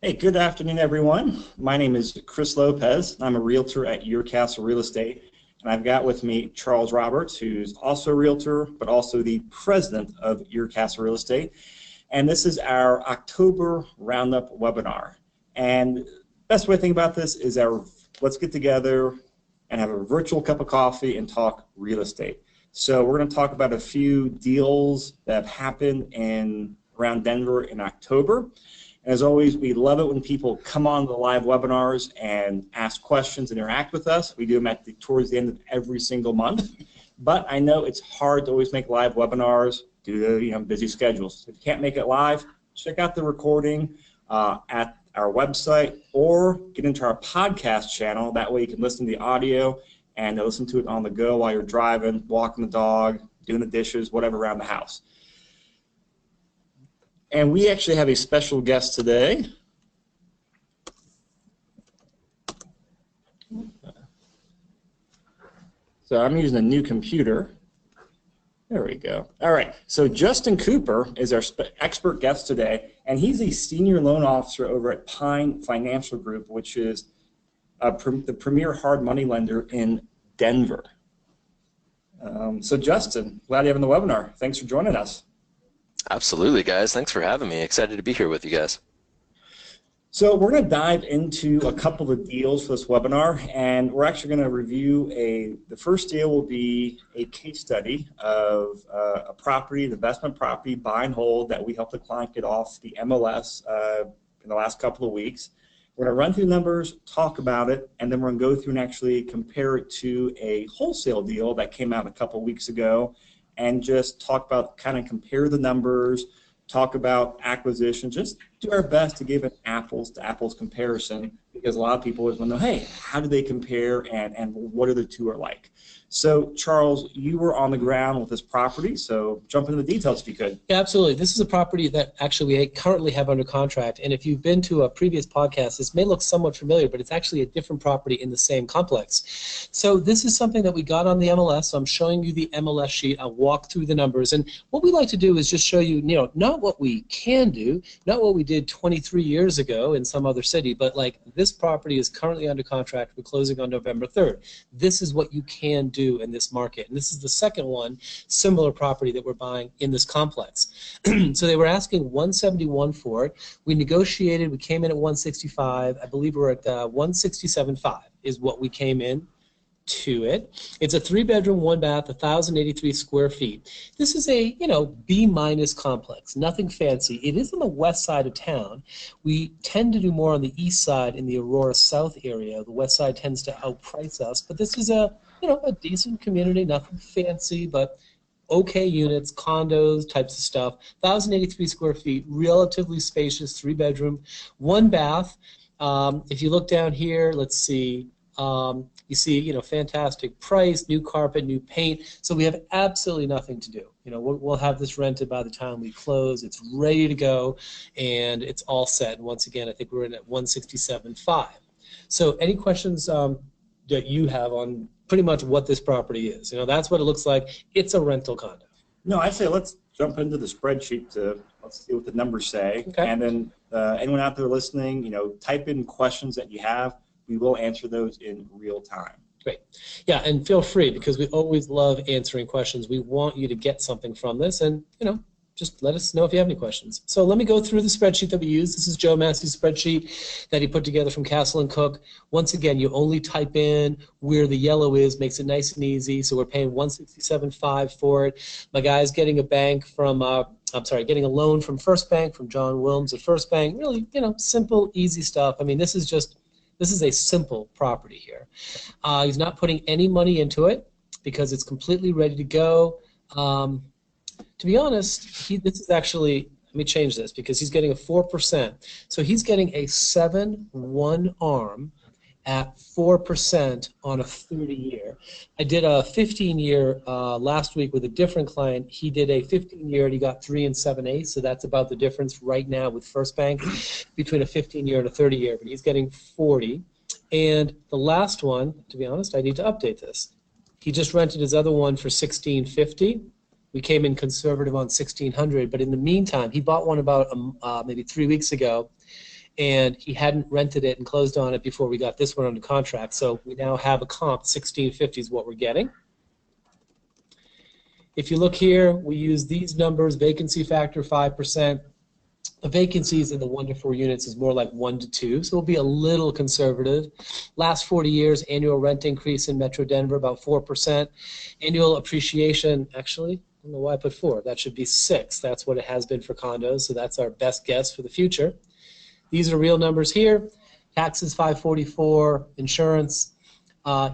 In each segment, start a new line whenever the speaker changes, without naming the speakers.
Hey, good afternoon, everyone. My name is Chris Lopez. I'm a realtor at Your Castle Real Estate, and I've got with me Charles Roberts, who's also a realtor, but also the president of Your Castle Real Estate. And this is our October Roundup webinar. And best way to think about this is let's get together and have a virtual cup of coffee and talk real estate. So we're going to talk about a few deals that have happened around Denver in October. As always, we love it when people come on the live webinars and ask questions and interact with us. We do them towards the end of every single month. But I know it's hard to always make live webinars due to busy schedules. If you can't make it live, check out the recording at our website or get into our podcast channel. That way you can listen to the audio and listen to it on the go while you're driving, walking the dog, doing the dishes, whatever around the house. And we actually have a special guest today. So I'm using a new computer. There we go. All right, so Justin Cooper is our expert guest today, and he's a senior loan officer over at Pine Financial Group, which is the premier hard money lender in Denver. So Justin, glad you have on the webinar. Thanks for joining us.
Absolutely, guys. Thanks for having me. Excited to be here with you guys.
So we're going to dive into a couple of deals for this webinar, and we're actually going to review the first deal will be a case study of a property, an investment property, buy and hold that we helped the client get off the MLS in the last couple of weeks. We're going to run through the numbers, talk about it, and then we're going to go through and actually compare it to a wholesale deal that came out a couple of weeks ago, and just talk about, kind of compare the numbers, talk about acquisition, just do our best to give an apples to apples comparison, because a lot of people always want to know, hey, how do they compare and what are the two are like? So Charles, you were on the ground with this property, so jump into the details if you could.
Yeah, absolutely. This is a property that actually we currently have under contract, and if you've been to a previous podcast, this may look somewhat familiar, but it's actually a different property in the same complex. So this is something that we got on the MLS, so I'm showing you the MLS sheet. I'll walk through the numbers, and what we like to do is just show you, not what we can do, not what we did 23 years ago in some other city, but like this property is currently under contract. We're closing on November 3rd. This is what you can do in this market, and this is the second one, similar property that we're buying in this complex. So they were asking $171 for it. We negotiated. We came in at $165. I believe we're at $167.5 is what we came in to it. It's a 3-bedroom, 1-bath, 1,083 square feet. This is a B- complex, nothing fancy. It is on the west side of town. We tend to do more on the east side in the Aurora South area. The west side tends to outprice us, but this is a decent community, nothing fancy, but okay units, condos, types of stuff. 1,083 square feet, relatively spacious, 3-bedroom, 1-bath. If you look down here, let's see. You see, fantastic price, new carpet, new paint. So we have absolutely nothing to do. We'll have this rented by the time we close. It's ready to go, and it's all set. And once again, I think we're in at $167.5. So any questions that you have on pretty much what this property is? That's what it looks like. It's a rental condo.
No, I'd say let's jump into the spreadsheet let's see what the numbers say.
Okay.
And then anyone out there listening, type in questions that you have. We will answer those in real time.
Great. Yeah, and feel free, because we always love answering questions. We want you to get something from this, and just let us know if you have any questions. So let me go through the spreadsheet that we use. This is Joe Massey's spreadsheet that he put together from Castle & Cook. Once again, you only type in where the yellow is, makes it nice and easy. So we're paying $167.5 for it. My guy's getting getting a loan from First Bank, from John Wilms at First Bank. Really, simple, easy stuff. I mean, this is a simple property here. He's not putting any money into it because it's completely ready to go. To be honest, this is actually, let me change this, because he's getting a 4%. So he's getting a 7-1 arm at 4% on a 30-year. I did a 15-year last week with a different client. He did a 15-year and he got 3 7/8. So that's about the difference right now with First Bank between a 15-year and a 30-year. But he's getting 40. And the last one, to be honest, I need to update this. He just rented his other one for $1,650. We came in conservative on $1,600, but in the meantime, he bought one about maybe 3 weeks ago, and he hadn't rented it and closed on it before we got this one under contract. So we now have a comp. 1650 is what we're getting. If you look here, we use these numbers: vacancy factor 5%. The vacancies in the 1 to 4 units is more like 1 to 2, so we'll be a little conservative. Last 40 years, annual rent increase in Metro Denver about 4%. Annual appreciation, actually, I don't know why I put 4. That should be 6. That's what it has been for condos, so that's our best guess for the future. These are real numbers here. Taxes 544, insurance.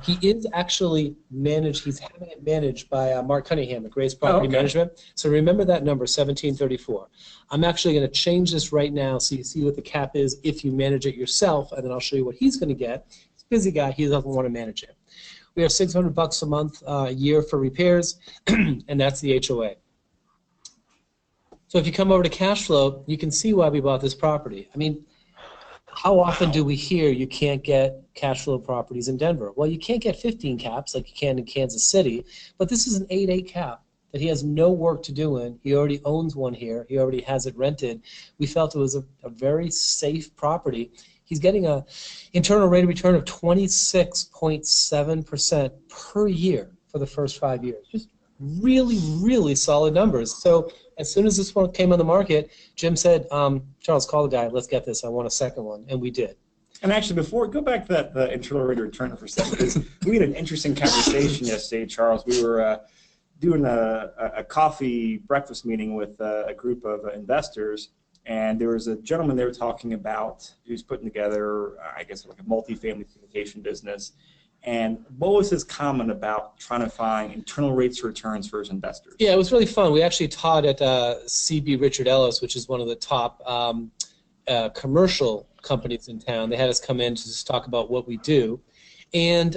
He is actually managed. He's having it managed by Mark Cunningham at Grace Property Management. So remember that number, 1734. I'm actually going to change this right now so you see what the cap is if you manage it yourself, and then I'll show you what he's going to get. He's a busy guy. He doesn't want to manage it. We have $600 a month a year for repairs, and that's the HOA. So if you come over to Cashflow, you can see why we bought this property. I mean, how often do we hear you can't get cash flow properties in Denver? Well, you can't get 15 caps like you can in Kansas City, but this is an 8.8 cap that he has no work to do in. He already owns one here. He already has it rented. We felt it was a very safe property. He's getting an internal rate of return of 26.7% per year for the first 5 years. Just really, really solid numbers. So as soon as this one came on the market, Jim said, Charles, call the guy. Let's get this. I want a second one. And we did.
And actually, before, go back to that the internal rate of return for a second, because we had an interesting conversation yesterday, Charles. We were doing a coffee breakfast meeting with a group of investors, and there was a gentleman they were talking about who's putting together, I guess, like a multifamily syndication business. And what was his comment about trying to find internal rates of returns for his investors? Yeah,
it was really fun. We actually taught at CB Richard Ellis, which is one of the top commercial companies in town. They had us come in to just talk about what we do. And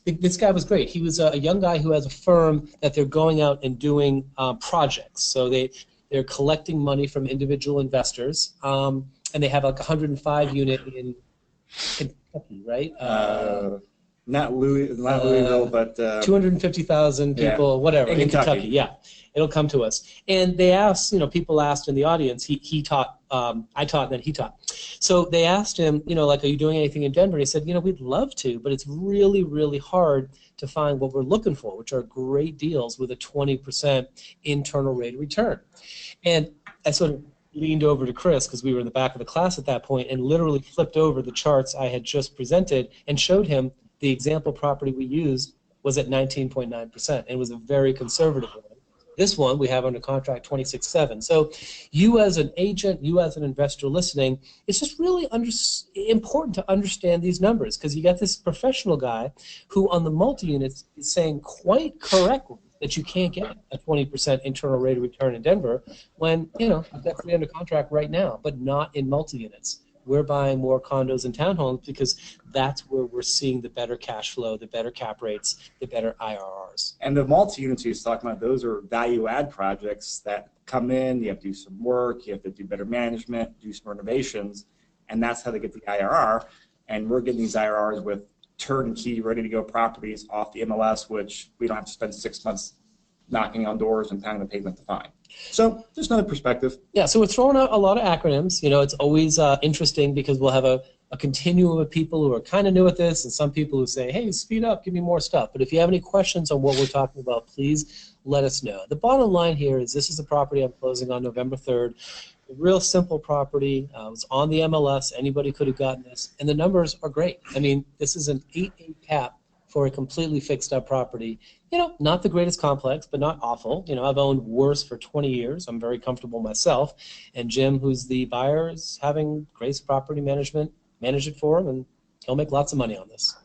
this guy was great. He was a young guy who has a firm that they're going out and doing projects. So they're collecting money from individual investors, and they have like 105 unit in Kentucky, right?
Not Louisville, but
250,000 people, whatever, in Kentucky. Yeah, it'll come to us. And they asked, people asked in the audience. He taught, I taught, and then he taught. So they asked him, like, are you doing anything in Denver? He said, we'd love to, but it's really, really hard to find what we're looking for, which are great deals with a 20% internal rate of return. And I sort of leaned over to Chris, because we were in the back of the class at that point, and literally flipped over the charts I had just presented and showed him the example property we used was at 19.9%, and it was a very conservative one. This one we have under contract 26.7. So you as an agent, you as an investor listening, it's just really important to understand these numbers, because you got this professional guy who on the multi-units is saying quite correctly that you can't get a 20% internal rate of return in Denver when, you've got 3 under contract right now, but not in multi-units. We're buying more condos and townhomes because that's where we're seeing the better cash flow, the better cap rates, the better IRRs.
And the multi-units he's talking about, those are value-add projects that come in, you have to do some work, you have to do better management, do some renovations, and that's how they get the IRR. And we're getting these IRRs with turnkey, ready-to-go properties off the MLS, which we don't have to spend 6 months knocking on doors and pounding the pavement to find. So there's another perspective.
Yeah, so we're throwing out a lot of acronyms. It's always interesting because we'll have a continuum of people who are kind of new at this and some people who say, hey, speed up, give me more stuff. But if you have any questions on what we're talking about, please let us know. The bottom line here is this is a property I'm closing on November 3rd. A real simple property. It was on the MLS. Anybody could have gotten this. And the numbers are great. I mean, this is an 8.8 cap for a completely fixed up property. Not the greatest complex, but not awful. I've owned worse for 20 years. I'm very comfortable myself. And Jim, who's the buyer, is having Grace Property Management manage it for him, and he'll make lots of money on this.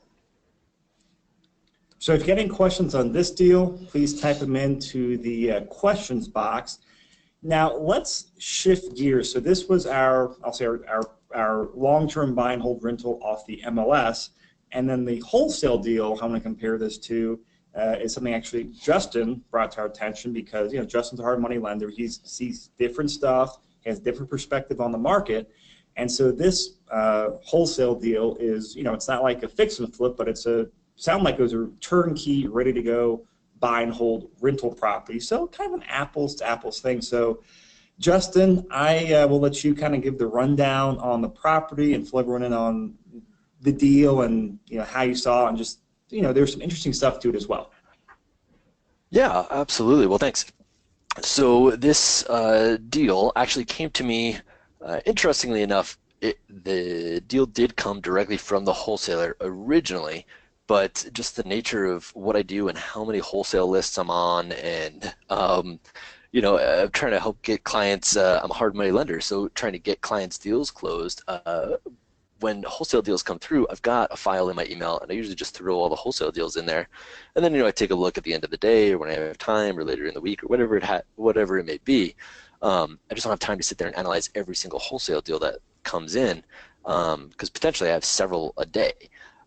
So if you get any questions on this deal, please type them into the questions box. Now let's shift gears. So this was our long-term buy and hold rental off the MLS. And then the wholesale deal, I'm going to compare this to, is something actually Justin brought to our attention because, Justin's a hard money lender. He sees different stuff, has different perspective on the market. And so this wholesale deal is, it's not like a fix and flip, but sound like it was a turnkey, ready to go buy and hold rental property. So kind of an apples to apples thing. So Justin, I will let you kind of give the rundown on the property and fill everyone in on the deal and how you saw it, and just there's some interesting stuff to it as well.
Yeah, absolutely. Well, thanks. So this deal actually came to me, interestingly enough, the deal did come directly from the wholesaler originally, but just the nature of what I do and how many wholesale lists I'm on, and I'm trying to help get clients. I'm a hard money lender, so trying to get clients' deals closed. When wholesale deals come through, I've got a file in my email, and I usually just throw all the wholesale deals in there, and then I take a look at the end of the day, or when I have time, or later in the week, or whatever it may be. I just don't have time to sit there and analyze every single wholesale deal that comes in, because potentially I have several a day.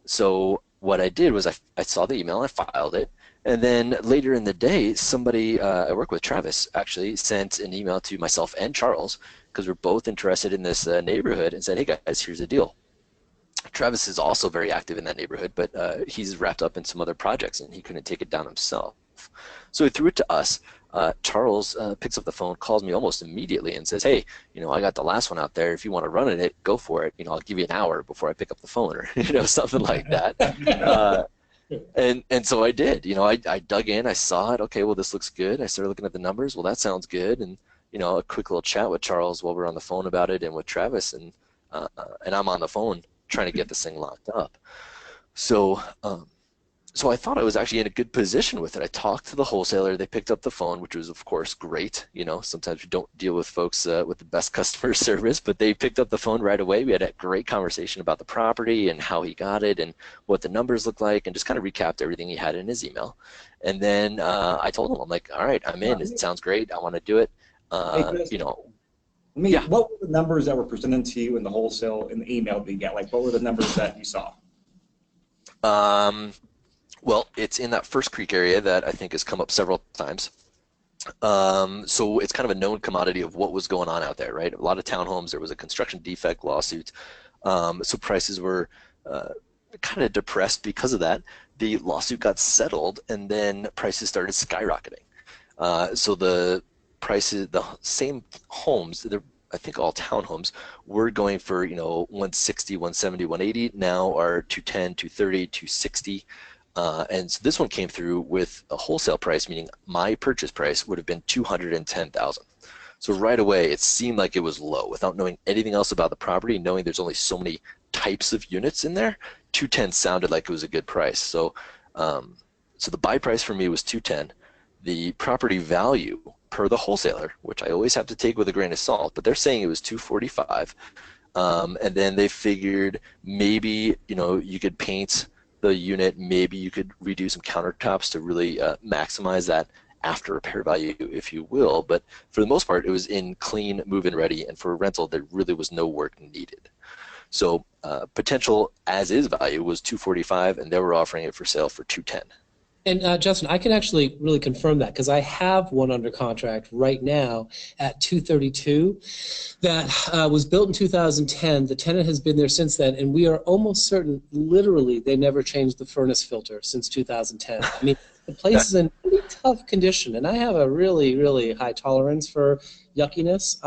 So what I did was I saw the email, I filed it, and then later in the day, somebody I work with, Travis, actually sent an email to myself and Charles, because we're both interested in this neighborhood, and said, hey guys, here's the deal. Travis is also very active in that neighborhood, but he's wrapped up in some other projects and he couldn't take it down himself. So he threw it to us. Charles picks up the phone, calls me almost immediately and says, hey, I got the last one out there. If you want to run it, go for it. I'll give you an hour before I pick up the phone, or something like that. And so I did. I dug in, I saw it. Okay, well, this looks good. I started looking at the numbers. Well, that sounds good. And a quick little chat with Charles while we're on the phone about it, and with Travis, and I'm on the phone trying to get this thing locked up. So I thought I was actually in a good position with it. I talked to the wholesaler. They picked up the phone, which was, of course, great. Sometimes you don't deal with folks with the best customer service, but they picked up the phone right away. We had a great conversation about the property and how he got it and what the numbers look like, and just kind of recapped everything he had in his email. And then I told him, I'm like, all right, I'm in. It sounds great. I want to do it.
Yeah. What were the numbers that were presented to you in the wholesale in the email that you got? Like, what were the numbers that you saw?
Well, it's in that First Creek area that I think has come up several times. So it's kind of a known commodity of what was going on out there, right? A lot of townhomes. There was a construction defect lawsuit, so prices were kind of depressed because of that. The lawsuit got settled, and then prices started skyrocketing. So the prices, the same homes, they're, I think all townhomes, were going for 160, 170, 180. Now are 210, 230, 260. And so this one came through with a wholesale price, meaning my purchase price would have been $210,000. So right away, it seemed like it was low. Without knowing anything else about the property, knowing there's only so many types of units in there, 210 sounded like it was a good price. So, so the buy price for me was 210. The property value per the wholesaler, which I always have to take with a grain of salt, but they're saying it was 245. And then they figured maybe you could paint the unit, maybe you could redo some countertops to really maximize that after repair value, if you will. But for the most part, it was in clean, move-in ready, and for a rental, there really was no work needed. So potential as-is value was 245, and they were offering it for sale for 210.
And Justin, I can actually really confirm that, because I have one under contract right now at 232 that was built in 2010. The tenant has been there since then, and we are almost certain, literally, they never changed the furnace filter since 2010. I mean, the place is in pretty tough condition, and I have a really, really high tolerance for yuckiness.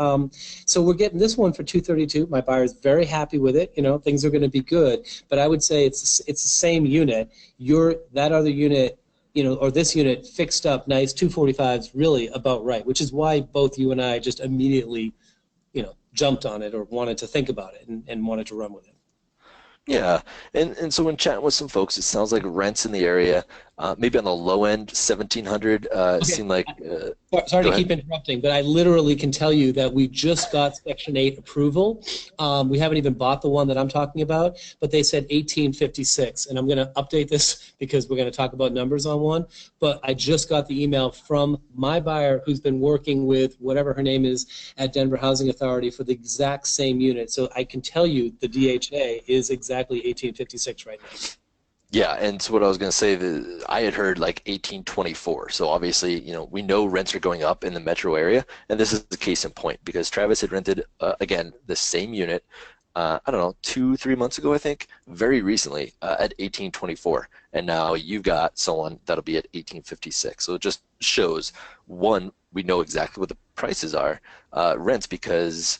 So we're getting this one for 232. My buyer's very happy with it. Things are going to be good, but I would say it's the same unit. That other unit, or this unit fixed up nice, 245 is really about right, which is why both you and I just immediately, jumped on it or wanted to think about it and wanted to run with it.
Yeah, and so when chatting with some folks, it sounds like rents in the area, maybe on the low end, 1,700,
Okay.
seem like.
Sorry to keep interrupting, but I literally can tell you that we just got Section 8 approval. We haven't even bought the one that I'm talking about, but they said 1856, and I'm going to update this because we're going to talk about numbers on one. But I just got the email from my buyer who's been working with whatever her name is at Denver Housing Authority for the exact same unit. So I can tell you the DHA is exactly 1856 right now.
Yeah, and so what I was going to say, I had heard like 1824. So obviously, we know rents are going up in the metro area, and this is the case in point because Travis had rented, again, the same unit, I don't know, 2-3 months ago, I think, very recently at 1824. And now you've got someone that'll be at 1856. So it just shows, one, we know exactly what the prices are, rents, because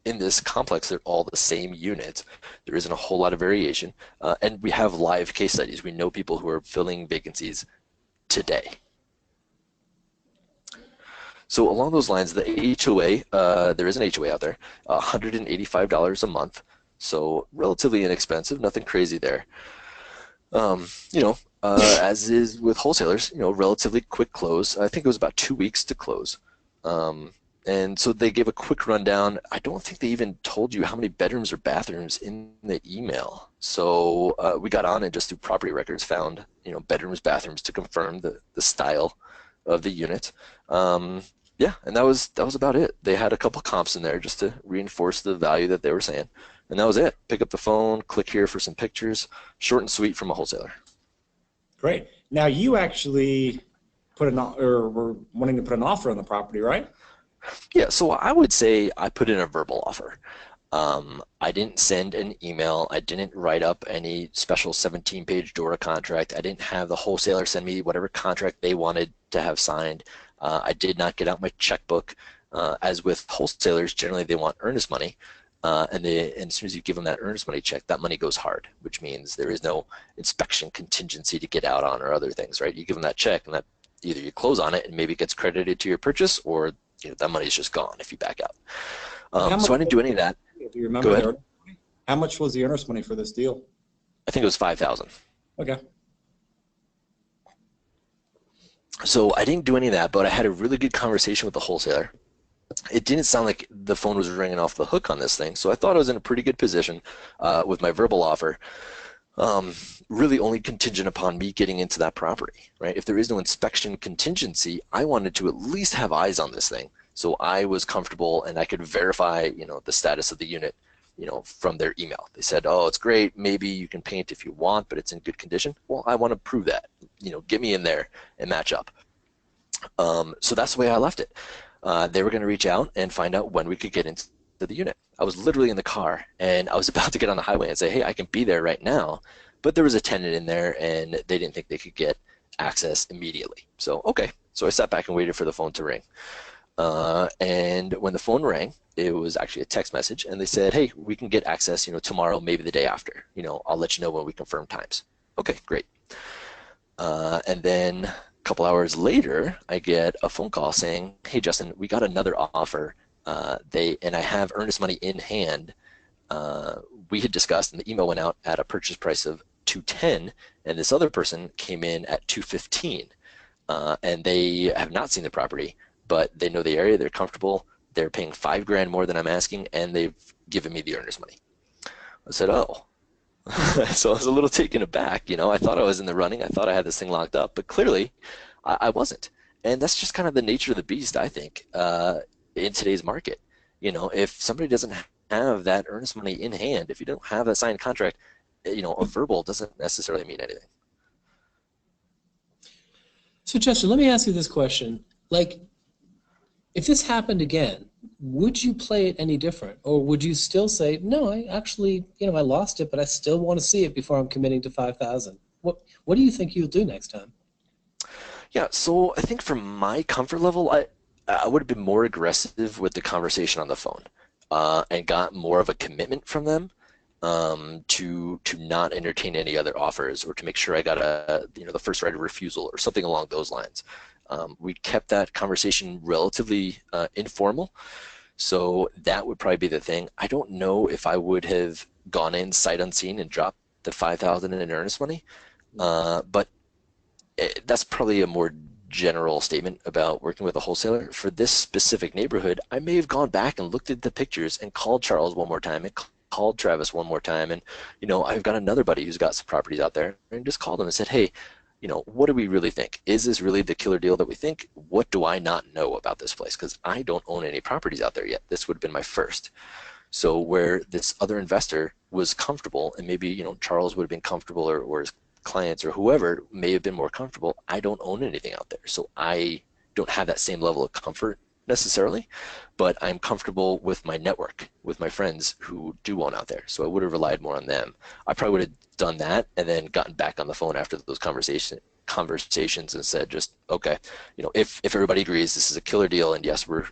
in this complex they're all the same unit. There isn't a whole lot of variation, and we have live case studies. We know people who are filling vacancies today. So along those lines, the HOA, there is an HOA out there, $185 a month, so relatively inexpensive, nothing crazy there. As is with wholesalers, relatively quick close. I think it was about 2 weeks to close. And so they gave a quick rundown. I don't think they even told you how many bedrooms or bathrooms in the email. So we got on and just through property records found, bedrooms, bathrooms to confirm the style of the unit. Yeah, and that was about it. They had a couple comps in there just to reinforce the value that they were saying. And that was it. Pick up the phone, click here for some pictures, short and sweet from a wholesaler.
Great. Now you actually were wanting to put an offer on the property, right?
Yeah, so I would say I put in a verbal offer. I didn't send an email. I didn't write up any special 17-page DORA contract. I didn't have the wholesaler send me whatever contract they wanted to have signed. I did not get out my checkbook. As with wholesalers, generally they want earnest money. And as soon as you give them that earnest money check, that money goes hard, which means there is no inspection contingency to get out on or other things, right? You give them that check, and that either you close on it and maybe it gets credited to your purchase, or that money is just gone if you back out. So I didn't do any of that.
Do you remember?
Go ahead.
How much was the earnest money for this deal?
I think it was $5,000.
Okay.
So I didn't do any of that, but I had a really good conversation with the wholesaler. It didn't sound like the phone was ringing off the hook on this thing, so I thought I was in a pretty good position with my verbal offer, really only contingent upon me getting into that property, right? If there is no inspection contingency, I wanted to at least have eyes on this thing, so I was comfortable and I could verify, the status of the unit, from their email. They said, oh, it's great, maybe you can paint if you want, but it's in good condition. Well, I want to prove that, get me in there and match up. So that's the way I left it. They were going to reach out and find out when we could get into the unit. I was literally in the car and I was about to get on the highway and say, hey, I can be there right now. But there was a tenant in there and they didn't think they could get access immediately. So, okay. So I sat back and waited for the phone to ring. And when the phone rang, it was actually a text message and they said, hey, we can get access, tomorrow, maybe the day after. I'll let you know when we confirm times. Okay, great. And then couple hours later, I get a phone call saying, hey, Justin, we got another offer. And I have earnest money in hand. We had discussed, and the email went out at a purchase price of $210, and this other person came in at $215. And they have not seen the property, but they know the area, they're comfortable, they're paying $5,000 more than I'm asking, and they've given me the earnest money. I said, oh. So I was a little taken aback. I thought I was in the running. I thought I had this thing locked up, but clearly I wasn't. And that's just kind of the nature of the beast, I think, in today's market. If somebody doesn't have that earnest money in hand, if you don't have a signed contract, a verbal doesn't necessarily mean anything.
So Justin, let me ask you this question. If this happened again, would you play it any different? Or would you still say, no, I actually, I lost it, but I still want to see it before I'm committing to $5,000? What do you think you'll do next time?
Yeah, so I think for my comfort level, I would have been more aggressive with the conversation on the phone and got more of a commitment from them to not entertain any other offers or to make sure I got the first right of refusal or something along those lines. We kept that conversation relatively informal, so that would probably be the thing. I don't know if I would have gone in sight unseen and dropped the $5,000 in earnest money, but that's probably a more general statement about working with a wholesaler. For this specific neighborhood, I may have gone back and looked at the pictures and called Charles one more time and called Travis one more time, and I've got another buddy who's got some properties out there, and just called them and said, hey, what do we really think? Is this really the killer deal that we think? What do I not know about this place? Because I don't own any properties out there yet. This would have been my first. So where this other investor was comfortable, and maybe Charles would have been comfortable, or his clients or whoever may have been more comfortable, I don't own anything out there. So I don't have that same level of comfort necessarily, but I'm comfortable with my network, with my friends who do own out there. So I would have relied more on them. I probably would have done that and then gotten back on the phone after those conversations conversations and said, just, okay, if everybody agrees this is a killer deal and yes, we're,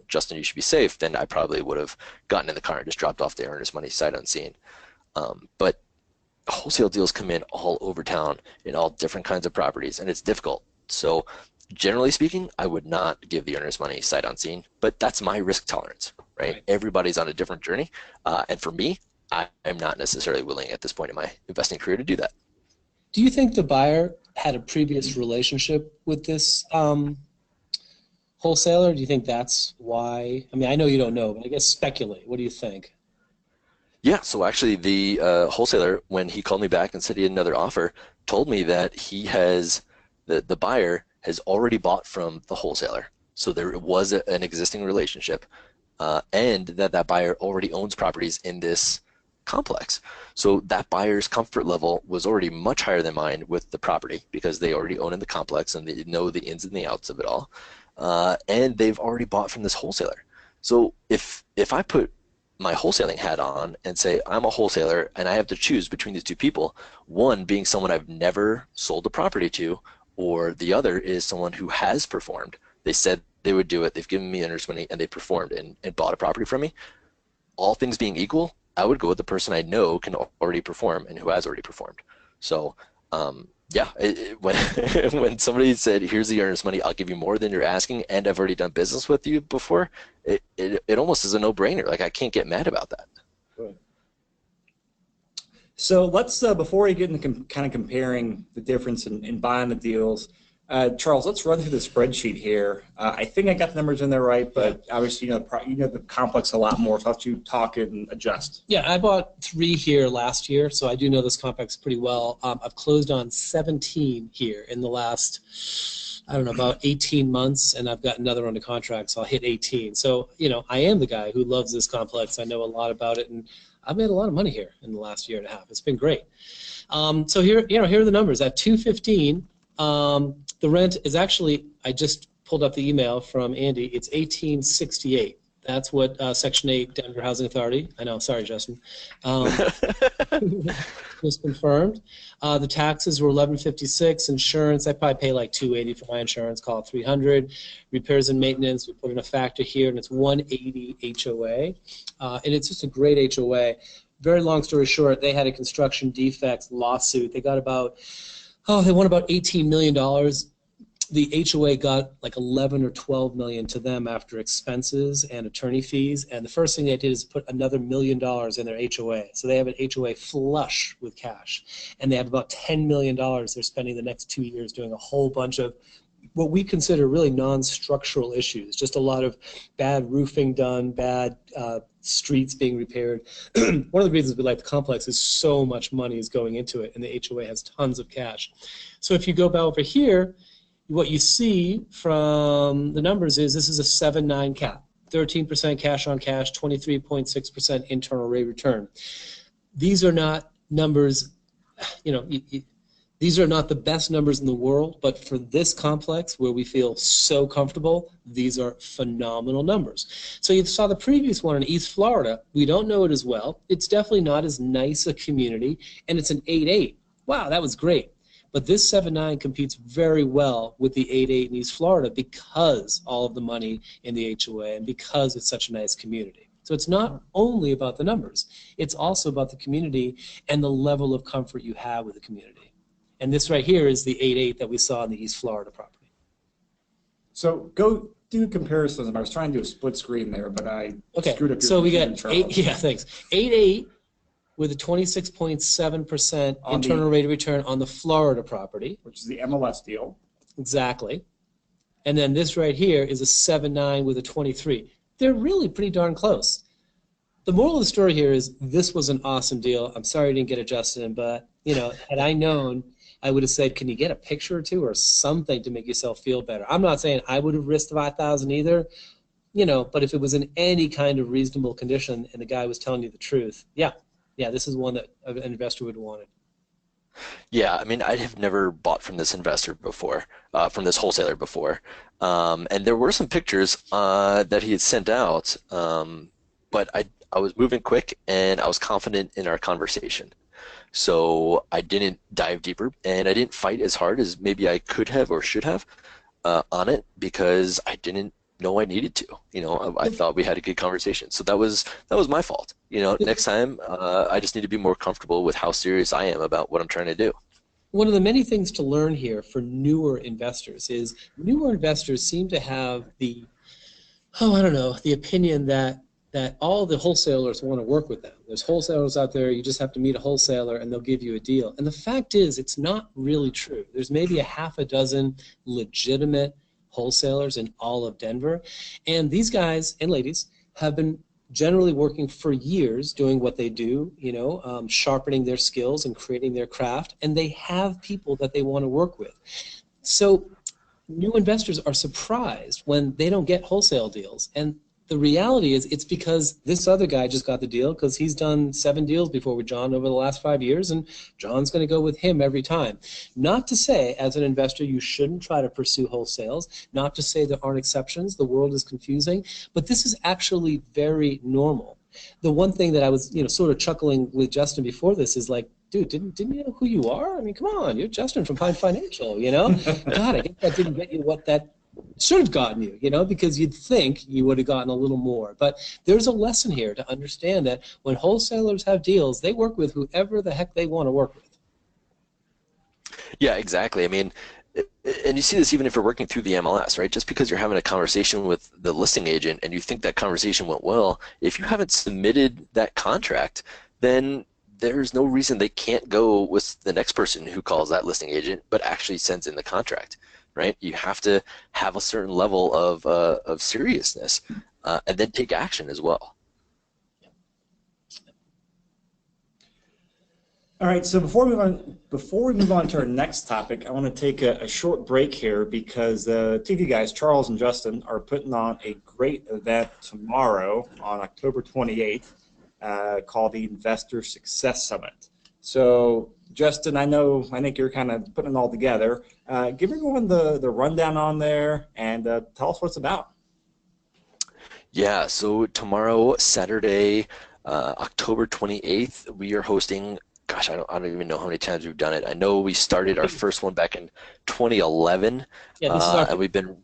Justin, you should be safe, then I probably would have gotten in the car and just dropped off the earnest money sight unseen. But wholesale deals come in all over town in all different kinds of properties, and it's difficult. So generally speaking, I would not give the earnest money sight unseen, but that's my risk tolerance, right? Everybody's on a different journey. And for me, I am not necessarily willing at this point in my investing career to do that.
Do you think the buyer had a previous relationship with this wholesaler? Do you think that's why? I mean, I know you don't know, but I guess speculate. What do you think?
Yeah, so actually the wholesaler, when he called me back and said he had another offer, told me that the buyer has already bought from the wholesaler. So there was an existing relationship, and that buyer already owns properties in this complex. So that buyer's comfort level was already much higher than mine with the property because they already own in the complex and they know the ins and the outs of it all. And they've already bought from this wholesaler. So if I put my wholesaling hat on and say I'm a wholesaler and I have to choose between these two people, one being someone I've never sold a property to, or the other is someone who has performed. They said they would do it, they've given me earnest money, and they performed and bought a property from me. All things being equal, I would go with the person I know can already perform and who has already performed. So yeah, when somebody said, here's the earnest money, I'll give you more than you're asking, and I've already done business with you before, it almost is a no-brainer. Like, I can't get mad about that.
Good. So let's, before we get into kind of comparing the difference in buying the deals, Charles, let's run through the spreadsheet here. I think I got the numbers in there right, but obviously you know the complex a lot more, so I'll let you talk and adjust.
Yeah, I bought 3 here last year, so I do know this complex pretty well. I've closed on 17 here in the last, I don't know, about 18 months, and I've got another under contract, so I'll hit 18. So, I am the guy who loves this complex. I know a lot about it, and I've made a lot of money here in the last year and a half. It's been great. So here are the numbers. At 215, the rent is actually, I just pulled up the email from Andy, it's $18.68. That's what Section 8 Denver Housing Authority, I know, sorry, Justin, just confirmed. The taxes were $11.56. Insurance, I probably pay like $280 for my insurance, call it $300. Repairs and maintenance, we put in a factor here, and it's $180 HOA. And it's just a great HOA. Very long story short, they had a construction defects lawsuit. They got they won about $18 million. The HOA got like 11 or 12 million to them after expenses and attorney fees. And the first thing they did is put another $1 million in their HOA. So they have an HOA flush with cash. And they have about $10 million they're spending the next 2 years doing a whole bunch of what we consider really non-structural issues, just a lot of bad roofing done, bad streets being repaired. One of the reasons we like the complex is so much money is going into it, and the HOA has tons of cash. So if you go back over here, what you see from the numbers is this is a 7.9 cap, 13% cash on cash, 23.6% internal rate of return. These are not numbers, these are not the best numbers in the world, but for this complex where we feel so comfortable, these are phenomenal numbers. So you saw the previous one in East Florida. We don't know it as well. It's definitely not as nice a community, and it's an 8.8. Wow, that was great. But this 7.9 competes very well with the 8.8 in East Florida because all of the money in the HOA and because it's such a nice community. So it's not only about the numbers. It's also about the community and the level of comfort you have with the community. And this right here is the 8.8 that we saw in the East Florida property.
So go do comparisons. I was trying to do a split screen there, but I screwed up your
so we got
Charles.
8.8 with a 26.7% internal rate of return on the Florida property.
Which is the MLS deal.
Exactly. And then this right here is a 7.9 with a 23. They're really pretty darn close. The moral of the story here is this was an awesome deal. I'm sorry I didn't get it, Justin, but had I known, I would have said, can you get a picture or two or something to make yourself feel better? I'm not saying I would have risked $5,000 either, but if it was in any kind of reasonable condition and the guy was telling you the truth, yeah, this is one that an investor would have wanted.
Yeah, I mean, I have never bought from this investor before, from this wholesaler before. And there were some pictures that he had sent out, but I was moving quick and I was confident in our conversation. So I didn't dive deeper, and I didn't fight as hard as maybe I could have or should have on it because I didn't know I needed to. I thought we had a good conversation. So that was my fault. Next time I just need to be more comfortable with how serious I am about what I'm trying to do.
One of the many things to learn here for newer investors is newer investors seem to have the opinion that all the wholesalers want to work with them. There's wholesalers out there, you just have to meet a wholesaler and they'll give you a deal. And the fact is, it's not really true. There's maybe a half a dozen legitimate wholesalers in all of Denver. And these guys and ladies have been generally working for years doing what they do, sharpening their skills and creating their craft. And they have people that they want to work with. So new investors are surprised when they don't get wholesale deals. And the reality is it's because this other guy just got the deal because he's done 7 deals before with John over the last 5 years, and John's going to go with him every time. Not to say, as an investor, you shouldn't try to pursue wholesales. Not to say there aren't exceptions. The world is confusing. But this is actually very normal. The one thing that I was sort of chuckling with Justin before this is like, dude, didn't you know who you are? I mean, come on, you're Justin from Pine Financial, God, I think that didn't get you what that should have gotten you, because you'd think you would have gotten a little more. But there's a lesson here to understand that when wholesalers have deals, they work with whoever the heck they want to work with.
Yeah, exactly. I mean, and you see this even if you're working through the MLS, right? Just because you're having a conversation with the listing agent and you think that conversation went well, if you haven't submitted that contract, then there's no reason they can't go with the next person who calls that listing agent but actually sends in the contract, right? You have to have a certain level of seriousness and then take action as well.
All right, so before we move on to our next topic, I want to take a short break here because the TV guys, Charles and Justin, are putting on a great event tomorrow on October 28th called the Investor Success Summit. So, Justin, I think you're kind of putting it all together. Give everyone the rundown on there and tell us what it's about.
Yeah, so tomorrow, Saturday, October 28th, we are hosting. Gosh, I don't even know how many times we've done it. I know we started our first one back in 2011,
yeah, this is our
and we've been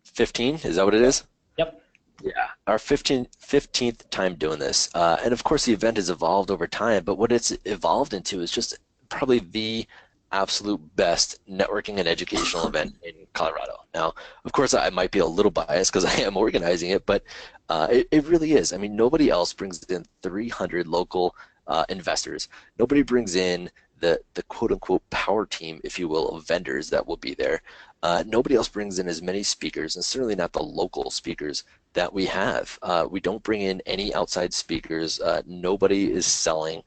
15. Is that what it is?
Yep.
Yeah, our 15th time doing this. And of course, the event has evolved over time, but what it's evolved into is just probably the absolute best networking and educational event in Colorado. Now, of course, I might be a little biased because I am organizing it, but it really is. I mean, nobody else brings in 300 local investors. Nobody brings in the quote-unquote power team, if you will, of vendors that will be there. Nobody else brings in as many speakers, and certainly not the local speakers that we have. We don't bring in any outside speakers. Nobody is selling.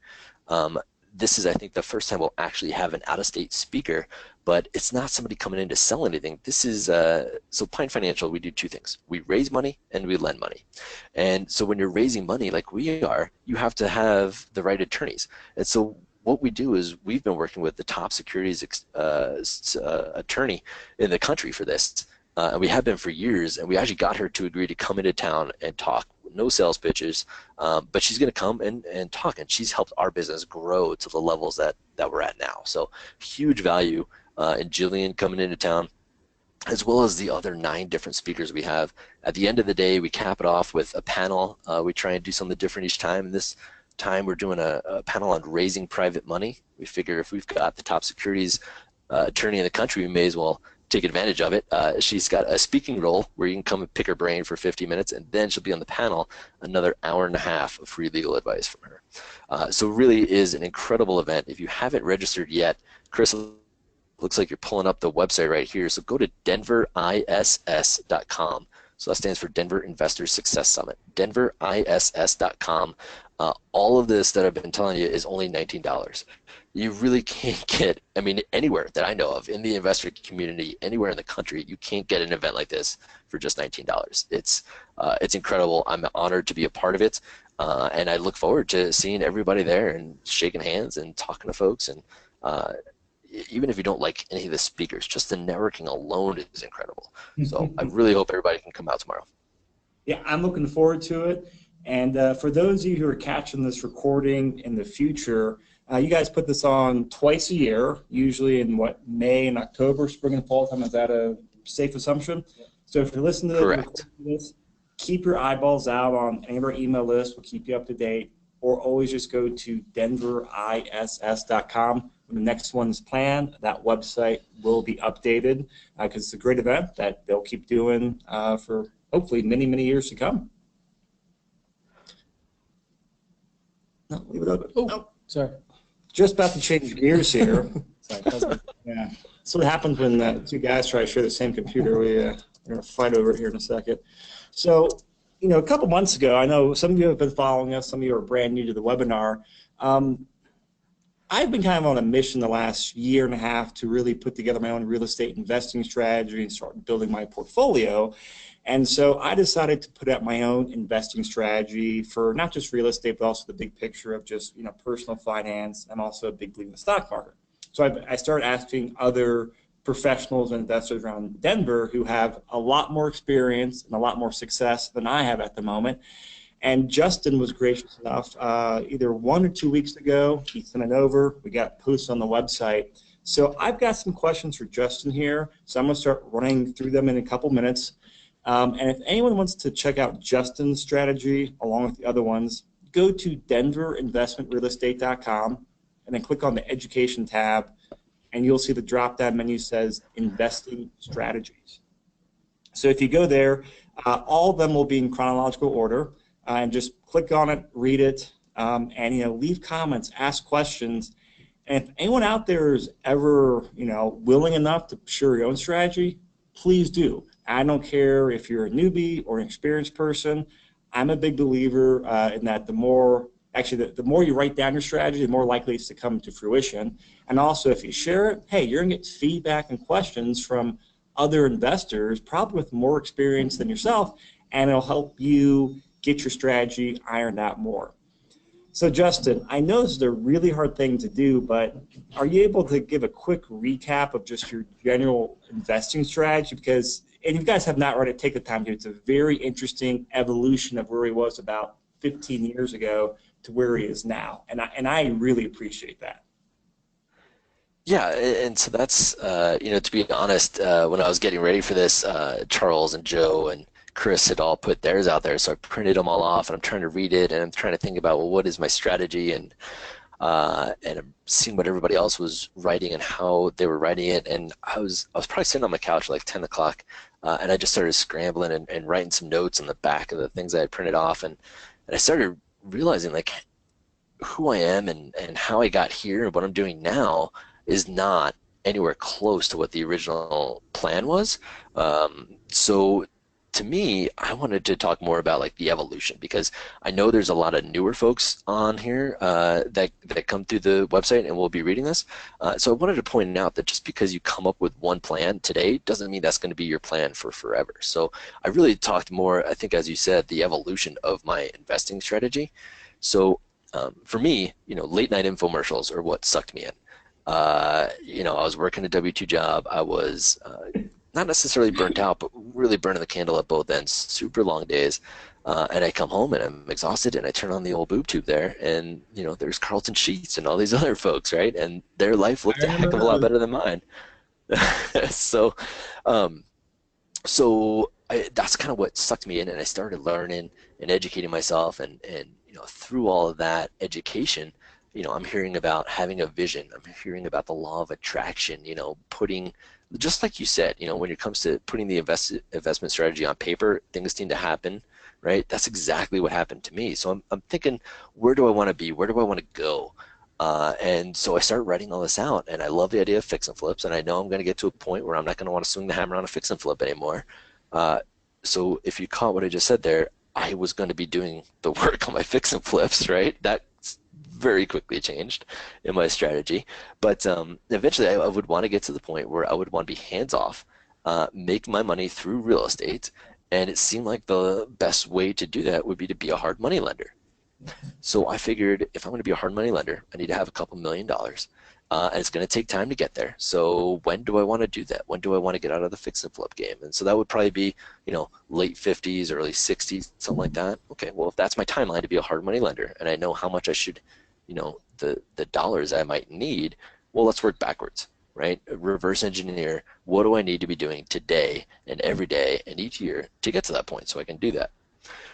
This is, I think, the first time we'll actually have an out-of-state speaker, but it's not somebody coming in to sell anything. This is, so Pine Financial, we do 2 things. We raise money and we lend money. And so when you're raising money like we are, you have to have the right attorneys. And so what we do is we've been working with the top securities attorney in the country for this. And we have been for years, and we actually got her to agree to come into town and talk. No sales pitches, but she's going to come and talk, and she's helped our business grow to the levels that we're at now. So huge value in Jillian coming into town, as well as the other 9 different speakers we have. At the end of the day, we cap it off with a panel. We try and do something different each time. And this time we're doing a panel on raising private money. We figure if we've got the top securities attorney in the country, we may as well take advantage of it. She's got a speaking role where you can come and pick her brain for 50 minutes, and then she'll be on the panel another hour and a half of free legal advice from her. So really is an incredible event. If you haven't registered yet, Chris, looks like you're pulling up the website right here. So go to denveriss.com. So that stands for Denver Investor Success Summit, denveriss.com. All of this that I've been telling you is only $19. You really can't get, I mean, anywhere that I know of in the investor community, anywhere in the country, you can't get an event like this for just $19. It's incredible. I'm honored to be a part of it, and I look forward to seeing everybody there and shaking hands and talking to folks. And even if you don't like any of the speakers, just the networking alone is incredible. So I really hope everybody can come out tomorrow.
Yeah, I'm looking forward to it. And for those of you who are catching this recording in the future, You guys put this on twice a year, usually in May and October, spring and fall time. Is that a safe assumption? So if you're listening to
Correct.
this, keep your eyeballs out on any of our email lists. We'll keep you up to date. Or always just go to denveriss.com. When the next one's planned, that website will be updated because it's a great event that they'll keep doing for hopefully many, many years to come. No, leave it open.
Oh,
nope.
Sorry.
Just about to change gears here. Yeah, that's what happens when two guys try to share the same computer. We're going to fight over it here in a second. So, a couple months ago, I know some of you have been following us, some of you are brand new to the webinar. I've been kind of on a mission the last year and a half to really put together my own real estate investing strategy and start building my portfolio. And so I decided to put out my own investing strategy for not just real estate, but also the big picture of just personal finance. I'm also a big believer in the stock market. So I started asking other professionals and investors around Denver who have a lot more experience and a lot more success than I have at the moment. And Justin was gracious enough, either 1 or 2 weeks ago, he sent it over. We got posts on the website. So I've got some questions for Justin here. So I'm going to start running through them in a couple minutes. And if anyone wants to check out Justin's strategy along with the other ones, go to denverinvestmentrealestate.com and then click on the education tab, and you'll see the drop-down menu says investing strategies. So if you go there, all of them will be in chronological order, and just click on it, read it, and leave comments, ask questions. And if anyone out there is ever willing enough to share your own strategy, please do. I don't care if you're a newbie or an experienced person. I'm a big believer in that the more you write down your strategy, the more likely it's to come to fruition. And also, if you share it, hey, you're going to get feedback and questions from other investors, probably with more experience than yourself, and it'll help you get your strategy ironed out more. So, Justin, I know this is a really hard thing to do, but are you able to give a quick recap of just your general investing strategy? Because, and you guys have not read it, take the time to. It's a very interesting evolution of where he was about 15 years ago to where he is now, and I really appreciate that.
Yeah, and so that's to be honest, when I was getting ready for this, Charles and Joe and Chris had all put theirs out there, so I printed them all off, and I'm trying to read it, and I'm trying to think about, well, what is my strategy, and I'm seeing what everybody else was writing and how they were writing it, and I was probably sitting on my couch at like 10 o'clock, and I just started scrambling and writing some notes on the back of the things I had printed off, and I started realizing like who I am and how I got here and what I'm doing now is not anywhere close to what the original plan was. So to me, I wanted to talk more about like the evolution, because I know there's a lot of newer folks on here that come through the website and will be reading this. So I wanted to point out that just because you come up with one plan today doesn't mean that's going to be your plan for forever. So I really talked more, I think, as you said, the evolution of my investing strategy. So for me, late night infomercials are what sucked me in. I was working a W-2 job. I was not necessarily burnt out, but really burning the candle at both ends, super long days. And I come home and I'm exhausted, and I turn on the old boob tube there, and there's Carlton Sheets and all these other folks, right? And their life looked a heck of a lot better than mine. So that's kind of what sucked me in, and I started learning and educating myself, and through all of that education, I'm hearing about having a vision. I'm hearing about the law of attraction, putting, just like you said, when it comes to putting the investment strategy on paper, things seem to happen, right? That's exactly what happened to me. So I'm thinking, where do I want to be? Where do I want to go? And so I started writing all this out, and I love the idea of fix and flips, and I know I'm going to get to a point where I'm not going to want to swing the hammer on a fix and flip anymore. So if you caught what I just said there, I was going to be doing the work on my fix and flips, right? That's very quickly changed in my strategy. But eventually I would want to get to the point where I would want to be hands-off, make my money through real estate, and it seemed like the best way to do that would be to be a hard money lender. So I figured, if I'm going to be a hard money lender, I need to have a couple $1 million. And it's going to take time to get there. So when do I want to do that? When do I want to get out of the fix and flip game? And so that would probably be, late 50s, early 60s, something like that. Okay, well, if that's my timeline to be a hard money lender, and I know how much I should the dollars I might need, well, let's work backwards, right? Reverse engineer, what do I need to be doing today and every day and each year to get to that point so I can do that?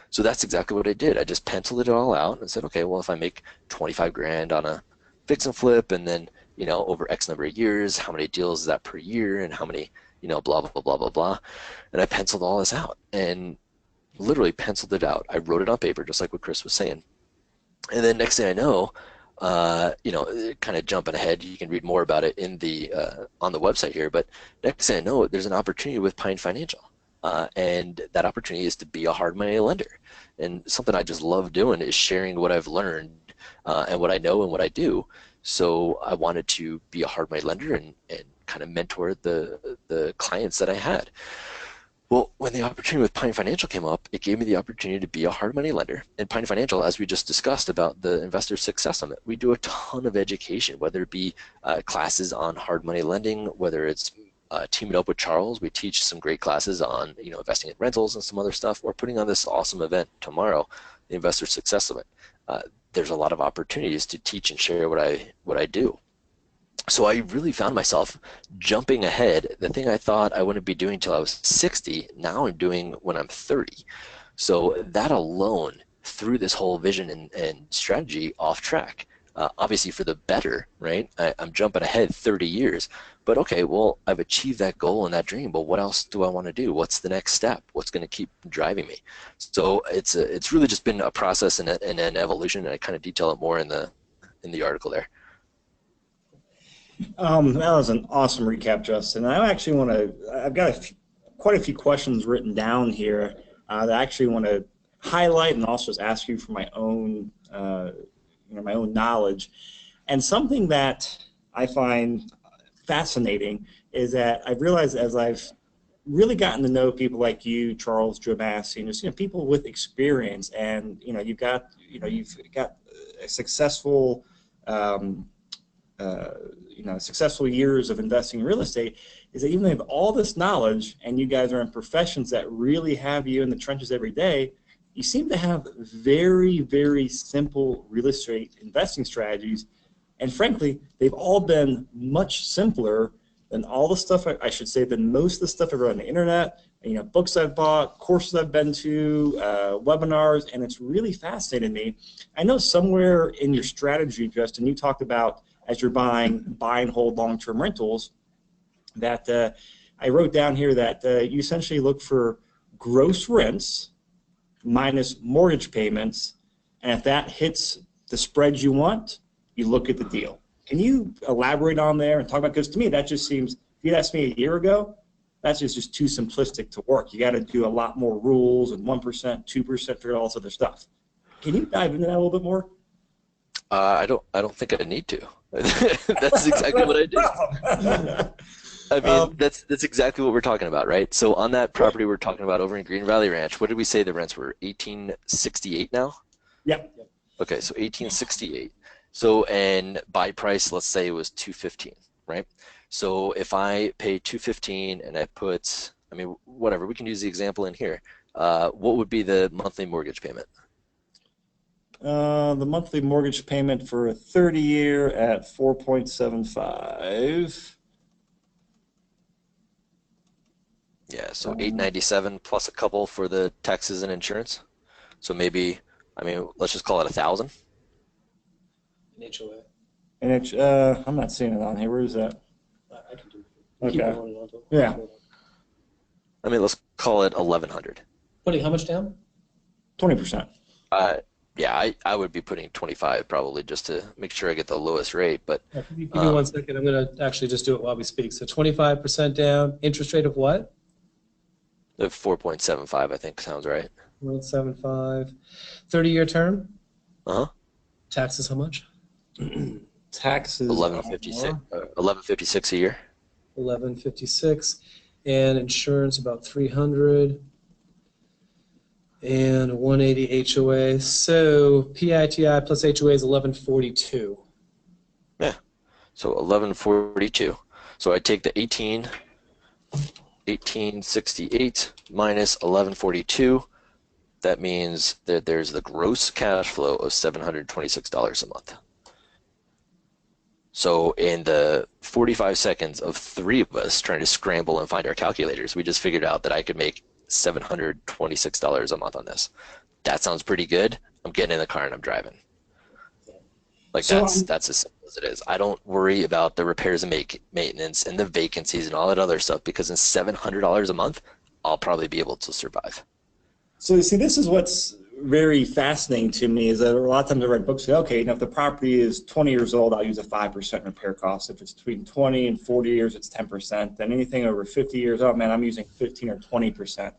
So that's exactly what I did. I just penciled it all out and said, okay, well, if I make 25 grand on a fix and flip, and then, over X number of years, how many deals is that per year, and how many, blah, blah, blah, blah, blah. And I penciled all this out and literally penciled it out. I wrote it on paper, just like what Chris was saying. And then next thing I know, kind of jumping ahead, you can read more about it in the on the website here, but next thing I know, there's an opportunity with Pine Financial. And that opportunity is to be a hard money lender. And something I just love doing is sharing what I've learned and what I know and what I do. So I wanted to be a hard money lender and kind of mentor the clients that I had. Well, when the opportunity with Pine Financial came up, it gave me the opportunity to be a hard money lender. And Pine Financial, as we just discussed about the Investor Success Summit, we do a ton of education, whether it be classes on hard money lending, whether it's teaming up with Charles. We teach some great classes on investing in rentals and some other stuff. We're putting on this awesome event tomorrow, the Investor Success Summit. There's a lot of opportunities to teach and share what I do. So I really found myself jumping ahead. The thing I thought I wouldn't be doing until I was 60, now I'm doing when I'm 30. So that alone threw this whole vision and strategy off track. Obviously for the better, right? I'm jumping ahead 30 years, but okay, well, I've achieved that goal and that dream, but what else do I want to do? What's the next step? What's going to keep driving me? So it's really just been a process and an evolution, and I kind of detail it more in the article there.
That was an awesome recap, Justin. I've got quite a few questions written down here that I actually want to highlight and also just ask you for my own my own knowledge. And something that I find fascinating is that I've realized as I've really gotten to know people like you, Charles, Joe Massey, and just people with experience, and you've got a successful successful years of investing in real estate, is that even though you have all this knowledge and you guys are in professions that really have you in the trenches every day, you seem to have very, very simple real estate investing strategies. And frankly, they've all been much simpler than all the stuff, I should say, than most of the stuff I've read on the internet, books I've bought, courses I've been to, webinars, and it's really fascinated me. I know somewhere in your strategy, Justin, you talked about as you're buy and hold long-term rentals, that I wrote down here that you essentially look for gross rents minus mortgage payments, and if that hits the spreads you want, you look at the deal. Can you elaborate on there and talk about, because to me that just seems, if you'd asked me a year ago, that's just too simplistic to work. You got to do a lot more rules and 1%, 2%, figure out all this other stuff. Can you dive into that a little bit more?
I don't think I need to. That's exactly what I do. I mean, that's exactly what we're talking about, right? So on that property we're talking about over in Green Valley Ranch, what did we say the rents were? $1,868 now?
Yep.
Okay, so $1,868. So, and buy price, let's say it was $215, right? So if I pay $215 and I put, whatever, we can use the example in here. What would be the monthly mortgage payment?
The monthly mortgage payment for a 30-year at 4.75.
Yeah, so $897 plus a couple for the taxes and insurance. So maybe, let's just call it $1,000.
An HOA.
And I'm not seeing it on here. Where is that?
I can do it.
Okay. Yeah.
Let's call it $1,100.
Putting how much down?
20%.
Yeah, I would be putting 25 probably just to make sure I get the lowest rate. But
Give me 1 second. I'm going to actually just do it while we speak. So 25% down. Interest rate of what?
The 4.75, I think sounds right.
4.75. 30-year term. Taxes how much?
Taxes.
$1,156 a year.
$1,156, and insurance about $300, and 180 HOA. So PITI plus HOA is $1,142.
Yeah, so $1,142. So I take the 1868 minus 1142. That means that there's the gross cash flow of $726 a month. So in the 45 seconds of three of us trying to scramble and find our calculators, we just figured out that I could make $726 a month on this. That sounds pretty good. I'm getting in the car and I'm driving. Like
So
that's as simple as it is. I don't worry about the repairs and maintenance and the vacancies and all that other stuff, because in $700 a month, I'll probably be able to survive.
So you see, this is what's very fascinating to me, is that a lot of times I read books say, okay, if the property is 20 years old, I'll use a 5% repair cost. If it's between 20 and 40 years, it's 10%. Then anything over 50 years, oh man, I'm using 15 or 20%.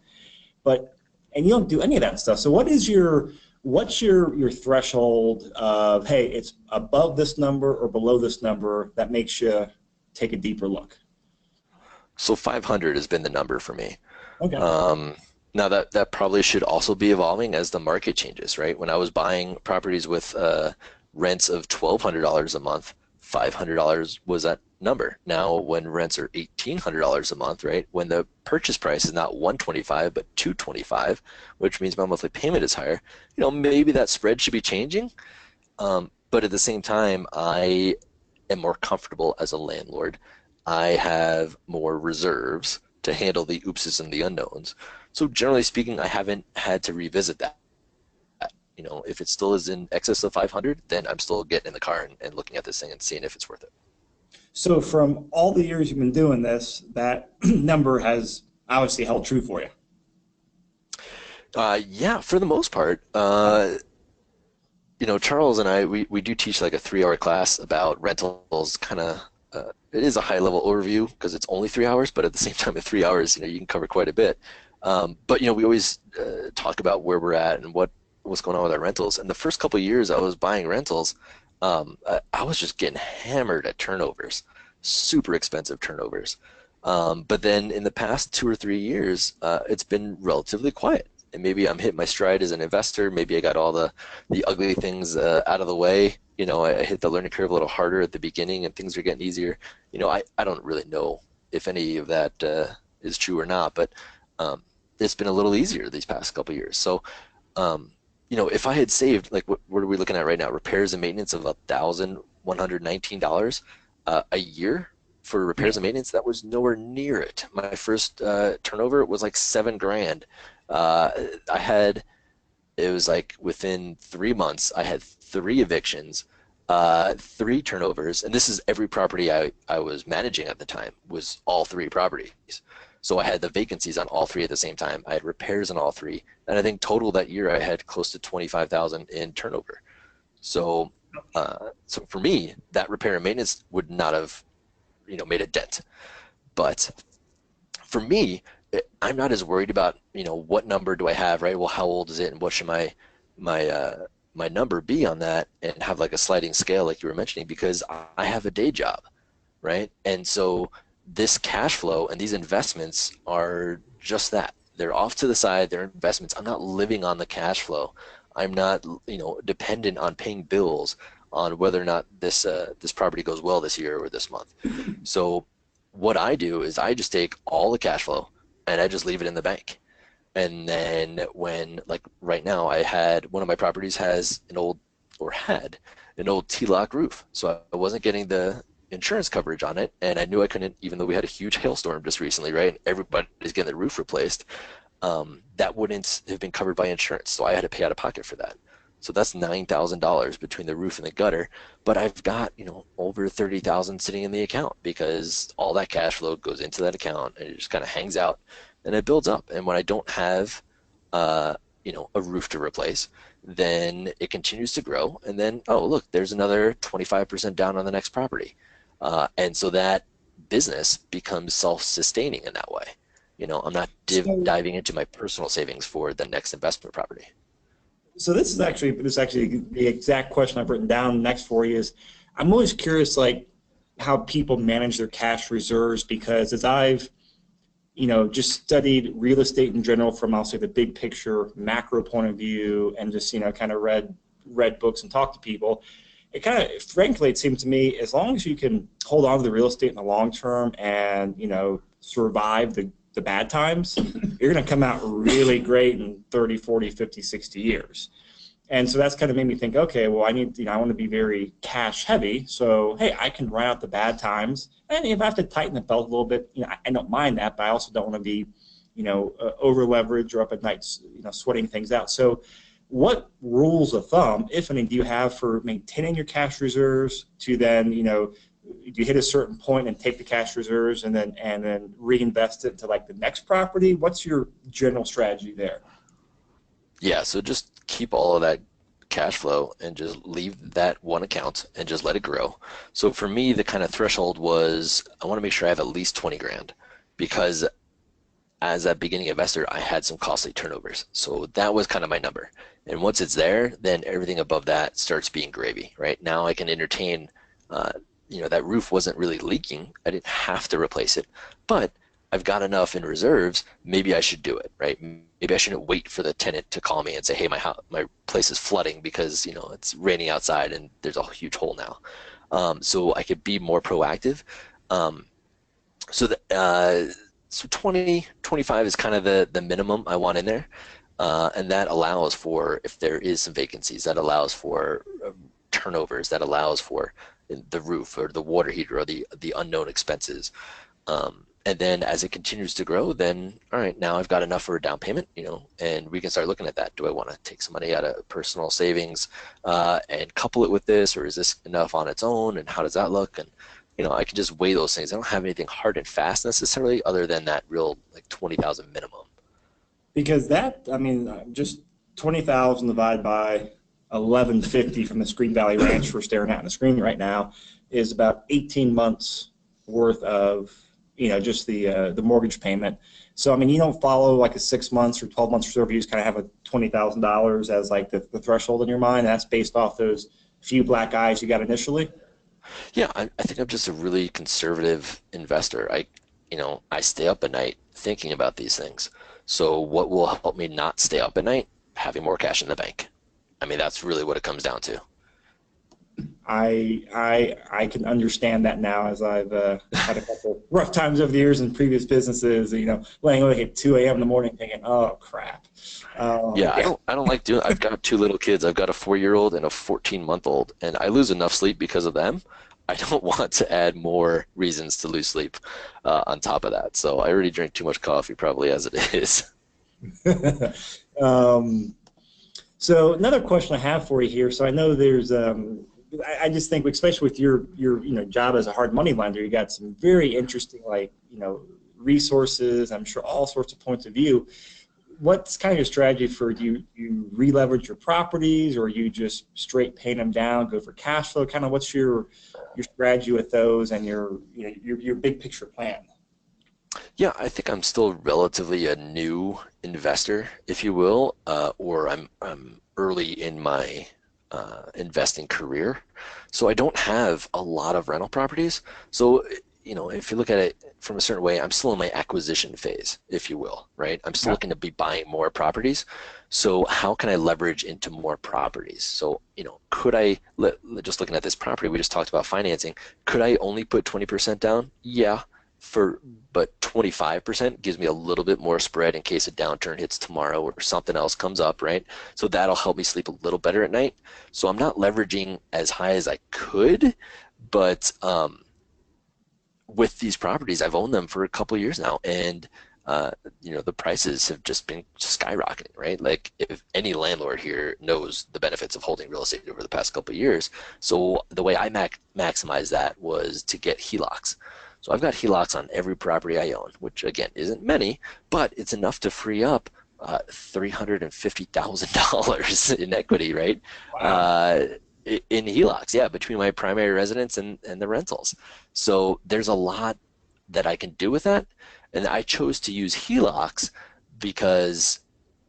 And you don't do any of that stuff. So what's your threshold of, hey, it's above this number or below this number that makes you take a deeper look?
So 500 has been the number for me.
Okay.
Now that probably should also be evolving as the market changes, right? When I was buying properties with rents of $1,200 a month, $500 was that number. Now when rents are $1,800 a month, right? When the purchase price is not $125 but $225, which means my monthly payment is higher, maybe that spread should be changing. But at the same time, I am more comfortable as a landlord. I have more reserves to handle the oopses and the unknowns. So generally speaking, I haven't had to revisit that. If it still is in excess of 500, then I'm still getting in the car and looking at this thing and seeing if it's worth it.
So from all the years you've been doing this, that number has obviously held true for you.
Yeah, for the most part. Charles and I, we do teach like a 3-hour class about rentals. Kind of, it is a high-level overview because it's only 3 hours, but at the same time, in 3 hours, you can cover quite a bit. But we always talk about where we're at and what's going on with our rentals. And the first couple of years I was buying rentals, I was just getting hammered at turnovers, super expensive turnovers. But then in the past 2 or 3 years, it's been relatively quiet. And maybe I'm hitting my stride as an investor. Maybe I got all the ugly things out of the way. I hit the learning curve a little harder at the beginning, and things are getting easier. I don't really know if any of that is true or not, but it's been a little easier these past couple of years. So, if I had saved, like, what are we looking at right now? Repairs and maintenance of $1,119 a year for repairs and maintenance. That was nowhere near it. My first turnover was like $7,000. It was like within 3 months, I had 3 evictions, 3 turnovers, and this is every property I was managing at the time was all 3 properties. So I had the vacancies on all 3 at the same time. I had repairs on all 3, and I think total that year I had close to $25,000 in turnover. So, so for me, that repair and maintenance would not have, made a dent. But for me, I'm not as worried about, what number do I have, right? Well, how old is it, and what should my number be on that, and have like a sliding scale like you were mentioning, because I have a day job, right? And so this cash flow and these investments are just that. They're off to the side, they're investments. I'm not living on the cash flow. I'm not, dependent on paying bills on whether or not this property goes well this year or this month. So what I do is I just take all the cash flow and I just leave it in the bank. And then when, like right now, one of my properties had an old T-lock roof. So I wasn't getting the insurance coverage on it, and I knew I couldn't, even though we had a huge hailstorm just recently, right? And everybody's getting the roof replaced. That wouldn't have been covered by insurance, so I had to pay out of pocket for that. So that's $9,000 between the roof and the gutter. But I've got, over $30,000 sitting in the account, because all that cash flow goes into that account and it just kind of hangs out and it builds up. And when I don't have, a roof to replace, then it continues to grow. And then, oh, look, there's another 25% down on the next property. And so that business becomes self-sustaining in that way. I'm not diving into my personal savings for the next investment property.
So this is actually the exact question I've written down next for you. Is I'm always curious, like, how people manage their cash reserves, because as I've just studied real estate in general from, I'll say, the big picture macro point of view, and just kind of read books and talked to people, it kind of, frankly, it seems to me, as long as you can hold on to the real estate in the long term and survive the bad times, you're going to come out really great in 30, 40, 50, 60 years. And so that's kind of made me think, okay, well, I want to be very cash heavy. So, hey, I can ride out the bad times. And if I have to tighten the belt a little bit, I don't mind that, but I also don't want to be, over leveraged or up at night, sweating things out. So what rules of thumb, if any, do you have for maintaining your cash reserves to then, do you hit a certain point and take the cash reserves and then reinvest it into like the next property? What's your general strategy there?
Yeah, so just keep all of that cash flow and just leave that one account and just let it grow. So for me, the kind of threshold was I want to make sure I have at least 20 grand, because as a beginning investor, I had some costly turnovers. So that was kind of my number. And once it's there, then everything above that starts being gravy, right? Now I can entertain, that roof wasn't really leaking. I didn't have to replace it, but I've got enough in reserves. Maybe I should do it, right? Maybe I shouldn't wait for the tenant to call me and say, hey, my place is flooding because, it's raining outside and there's a huge hole now. So I could be more proactive. So 20, 25 is kind of the minimum I want in there. And that allows for, if there is some vacancies, that allows for turnovers, that allows for the roof or the water heater or the unknown expenses. And then as it continues to grow, then, all right, now I've got enough for a down payment, and we can start looking at that. Do I want to take some money out of personal savings and couple it with this, or is this enough on its own, and how does that look? And, I can just weigh those things. I don't have anything hard and fast necessarily other than that real like 20,000 minimum.
Because just 20,000 divided by 1150 from the Screen Valley Ranch we're staring at on the screen right now is about 18 months worth of just the mortgage payment. So you don't follow like a 6 months or 12 months reserve. You just kind of have a $20,000 as like the threshold in your mind. That's based off those few black eyes you got initially.
Yeah, I think I'm just a really conservative investor. I stay up at night thinking about these things. So what will help me not stay up at night? Having more cash in the bank. That's really what it comes down to.
I can understand that now, as I've had a couple rough times over the years in previous businesses. Laying awake at 2 a.m. in the morning, thinking, "Oh crap."
Yeah, I don't like doing. I've got two little kids. I've got a 4-year-old and a 14-month-old, and I lose enough sleep because of them. I don't want to add more reasons to lose sleep on top of that. So I already drink too much coffee, probably as it is.
So another question I have for you here. So I know there's. I just think, especially with your job as a hard money lender, you got some very interesting resources. I'm sure all sorts of points of view. What's kind of your strategy for you re-leverage your properties, or you just straight pay them down, go for cash flow? Kind of what's your strategy with those and your big picture plan?
Yeah, I think I'm still relatively a new investor, if you will, or I'm early in my investing career. So I don't have a lot of rental properties. So, if you look at it from a certain way, I'm still in my acquisition phase, if you will, right? I'm still looking to be buying more properties. So how can I leverage into more properties? So, could I, just looking at this property, we just talked about financing, could I only put 20% down? Yeah. But 25% gives me a little bit more spread in case a downturn hits tomorrow or something else comes up, right? So that'll help me sleep a little better at night. So I'm not leveraging as high as I could, but with these properties, I've owned them for a couple of years now, and the prices have just been skyrocketing, right? Like, if any landlord here knows the benefits of holding real estate over the past couple of years. So the way I maximize that was to get HELOCs. So I've got HELOCs on every property I own, which again isn't many, but it's enough to free up $350,000 in equity, right?
Wow.
In HELOCs, yeah, between my primary residence and the rentals. So there's a lot that I can do with that. And I chose to use HELOCs because,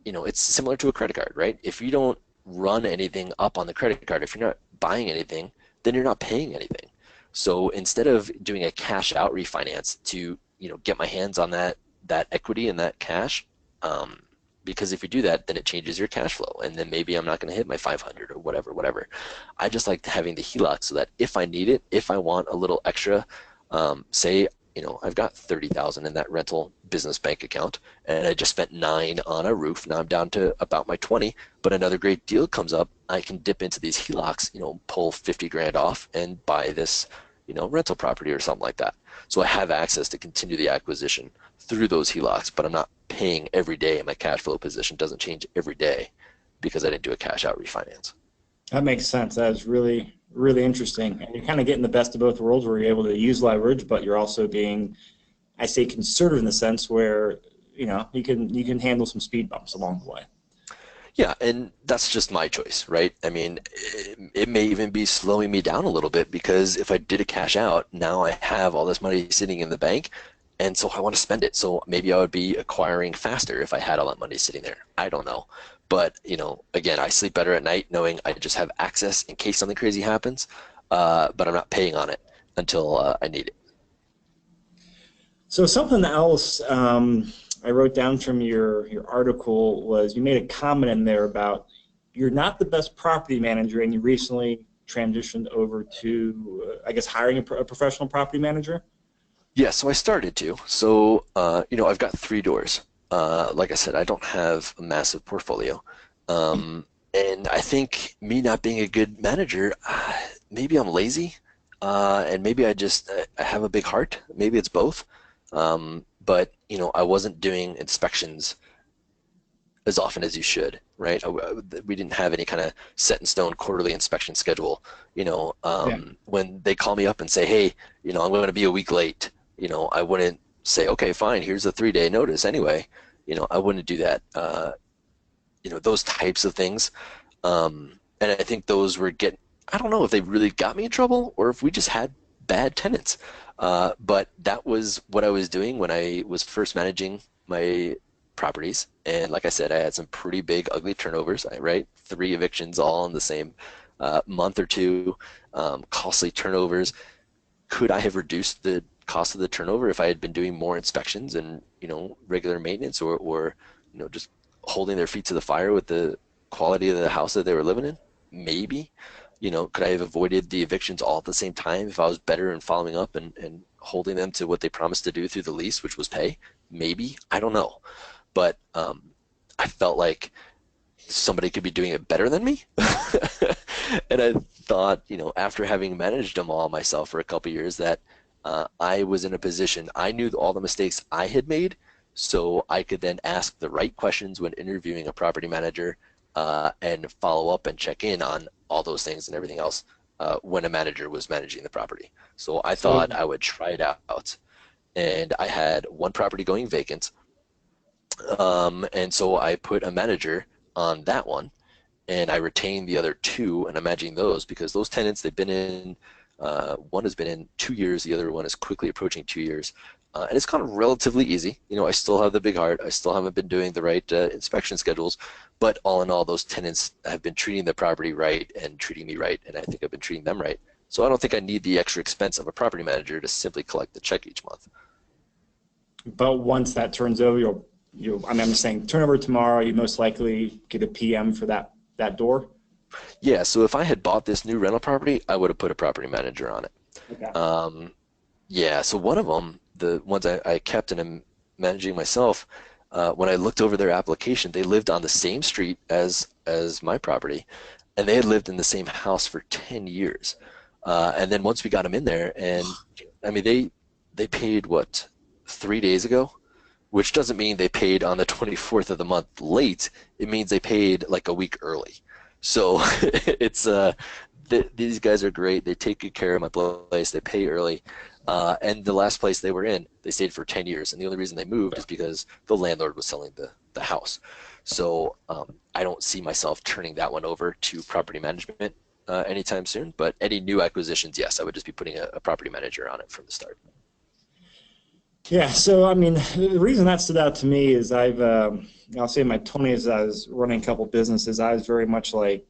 it's similar to a credit card, right? If you don't run anything up on the credit card, if you're not buying anything, then you're not paying anything. So instead of doing a cash out refinance to, get my hands on that equity and that cash, because if you do that, then it changes your cash flow, and then maybe I'm not going to hit my 500 or whatever. I just like having the HELOC so that if I need it, if I want a little extra, say I've got 30,000 in that rental business bank account, and I just spent 9 on a roof. Now I'm down to about my 20, but another great deal comes up. I can dip into these HELOCs, pull 50 grand off and buy this, rental property or something like that. So I have access to continue the acquisition through those HELOCs, but I'm not paying every day, and my cash flow position doesn't change every day because I didn't do a cash out refinance.
That makes sense. That is really, really interesting. And you're kind of getting the best of both worlds where you're able to use leverage, but you're also being, I say, conservative in the sense where, you can handle some speed bumps along the way.
Yeah, and that's just my choice, right? I mean, it may even be slowing me down a little bit because if I did a cash out, now I have all this money sitting in the bank, and so I want to spend it. So maybe I would be acquiring faster if I had all that money sitting there. I don't know. But, again, I sleep better at night knowing I just have access in case something crazy happens, but I'm not paying on it until I need it.
So something else I wrote down from your article was you made a comment in there about you're not the best property manager, and you recently transitioned over to, I guess, hiring a professional property manager.
Yeah, so I started to. So, I've got 3 doors. Like I said, I don't have a massive portfolio. And I think me not being a good manager, maybe I'm lazy, and maybe I have a big heart. Maybe it's both. But, I wasn't doing inspections as often as you should, right? We didn't have any kind of set in stone quarterly inspection schedule.
Yeah.
When they call me up and say, hey, I'm going to be a week late, I wouldn't say, okay, fine, here's a 3-day notice anyway. I wouldn't do that. Those types of things. And I think those were I don't know if they really got me in trouble or if we just had bad tenants. But that was what I was doing when I was first managing my properties. And like I said, I had some pretty big, ugly turnovers, right? 3 evictions all in the same month or 2, costly turnovers. Could I have reduced the cost of the turnover if I had been doing more inspections and, regular maintenance or just holding their feet to the fire with the quality of the house that they were living in? Maybe. Could I have avoided the evictions all at the same time if I was better in following up and holding them to what they promised to do through the lease, which was pay? Maybe. I don't know. But I felt like somebody could be doing it better than me. And I thought, after having managed them all myself for a couple of years, that I was in a position, I knew all the mistakes I had made, so I could then ask the right questions when interviewing a property manager and follow up and check in on all those things and everything else when a manager was managing the property. So I thought I would try it out. And I had 1 property going vacant. And so I put a manager on that one, and I retained the other 2, and I'm managing those because those tenants, they've been in, one has been in 2 years, the other one is quickly approaching 2 years. And it's kind of relatively easy. I still have the big heart. I still haven't been doing the right inspection schedules, but all in all, those tenants have been treating the property right and treating me right, and I think I've been treating them right. So I don't think I need the extra expense of a property manager to simply collect the check each month.
But once that turns over, I'm just saying, turnover tomorrow, you most likely get a PM for that door.
Yeah, so if I had bought this new rental property, I would have put a property manager on it.
Okay.
Yeah, so one of them, the ones I kept and am managing myself, when I looked over their application, they lived on the same street as my property, and they had lived in the same house for 10 years. And then once we got them in there, and I mean, they paid, what, 3 days ago? Which doesn't mean they paid on the 24th of the month late. It means they paid like a week early. So it's these guys are great. They take good care of my place. They pay early. And the last place they were in, they stayed for 10 years. And the only reason they moved is because the landlord was selling the house. So I don't see myself turning that one over to property management anytime soon. But any new acquisitions, yes, I would just be putting a property manager on it from the start.
Yeah, so I mean, the reason that stood out to me is I'll say in my 20s, I was running a couple businesses. I was very much like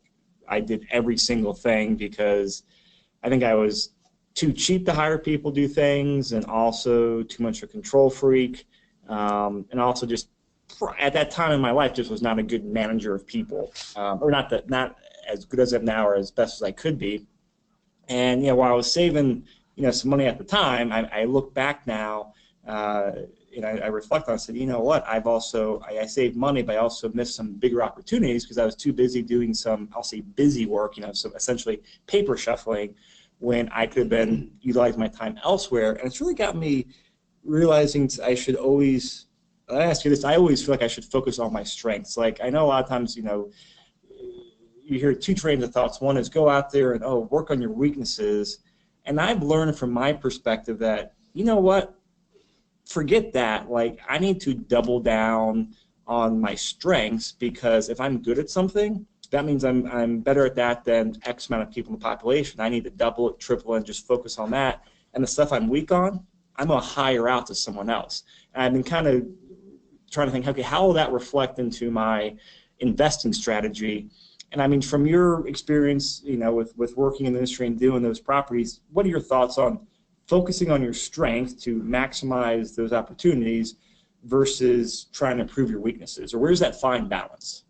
I did every single thing because I think I was too cheap to hire people do things, and also too much of a control freak, and also just at that time in my life just was not a good manager of people, or not as good as I am now or as best as I could be. And while I was saving some money at the time. I look back now, I reflect on it and said, you know what, I saved money, but I also missed some bigger opportunities because I was too busy doing some, I'll say busy work, so essentially paper shuffling, when I could have been utilizing my time elsewhere. And it's really got me realizing I ask you this, I always feel like I should focus on my strengths. Like, I know a lot of times, you hear two trains of thoughts. One is go out there and, work on your weaknesses. And I've learned from my perspective that, you know what, forget that. Like, I need to double down on my strengths, because if I'm good at something, that means I'm better at that than X amount of people in the population. I need to double it, triple it, and just focus on that. And the stuff I'm weak on, I'm going to hire out to someone else. And I've been kind of trying to think, okay, how will that reflect into my investing strategy? And I mean, from your experience, with working in the industry and doing those properties, what are your thoughts on focusing on your strength to maximize those opportunities versus trying to improve your weaknesses? Or where's that fine balance?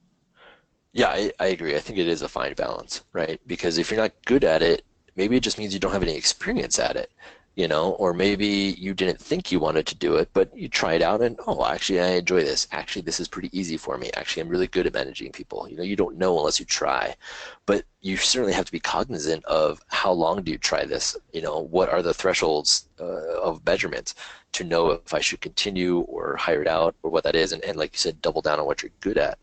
Yeah, I agree. I think it is a fine balance, right? Because if you're not good at it, maybe it just means you don't have any experience at it, or maybe you didn't think you wanted to do it, but you try it out and, actually, I enjoy this. Actually, this is pretty easy for me. Actually, I'm really good at managing people. You don't know unless you try, but you certainly have to be cognizant of how long do you try this? What are the thresholds of measurement to know if I should continue or hire it out or what that is, and like you said, double down on what you're good at.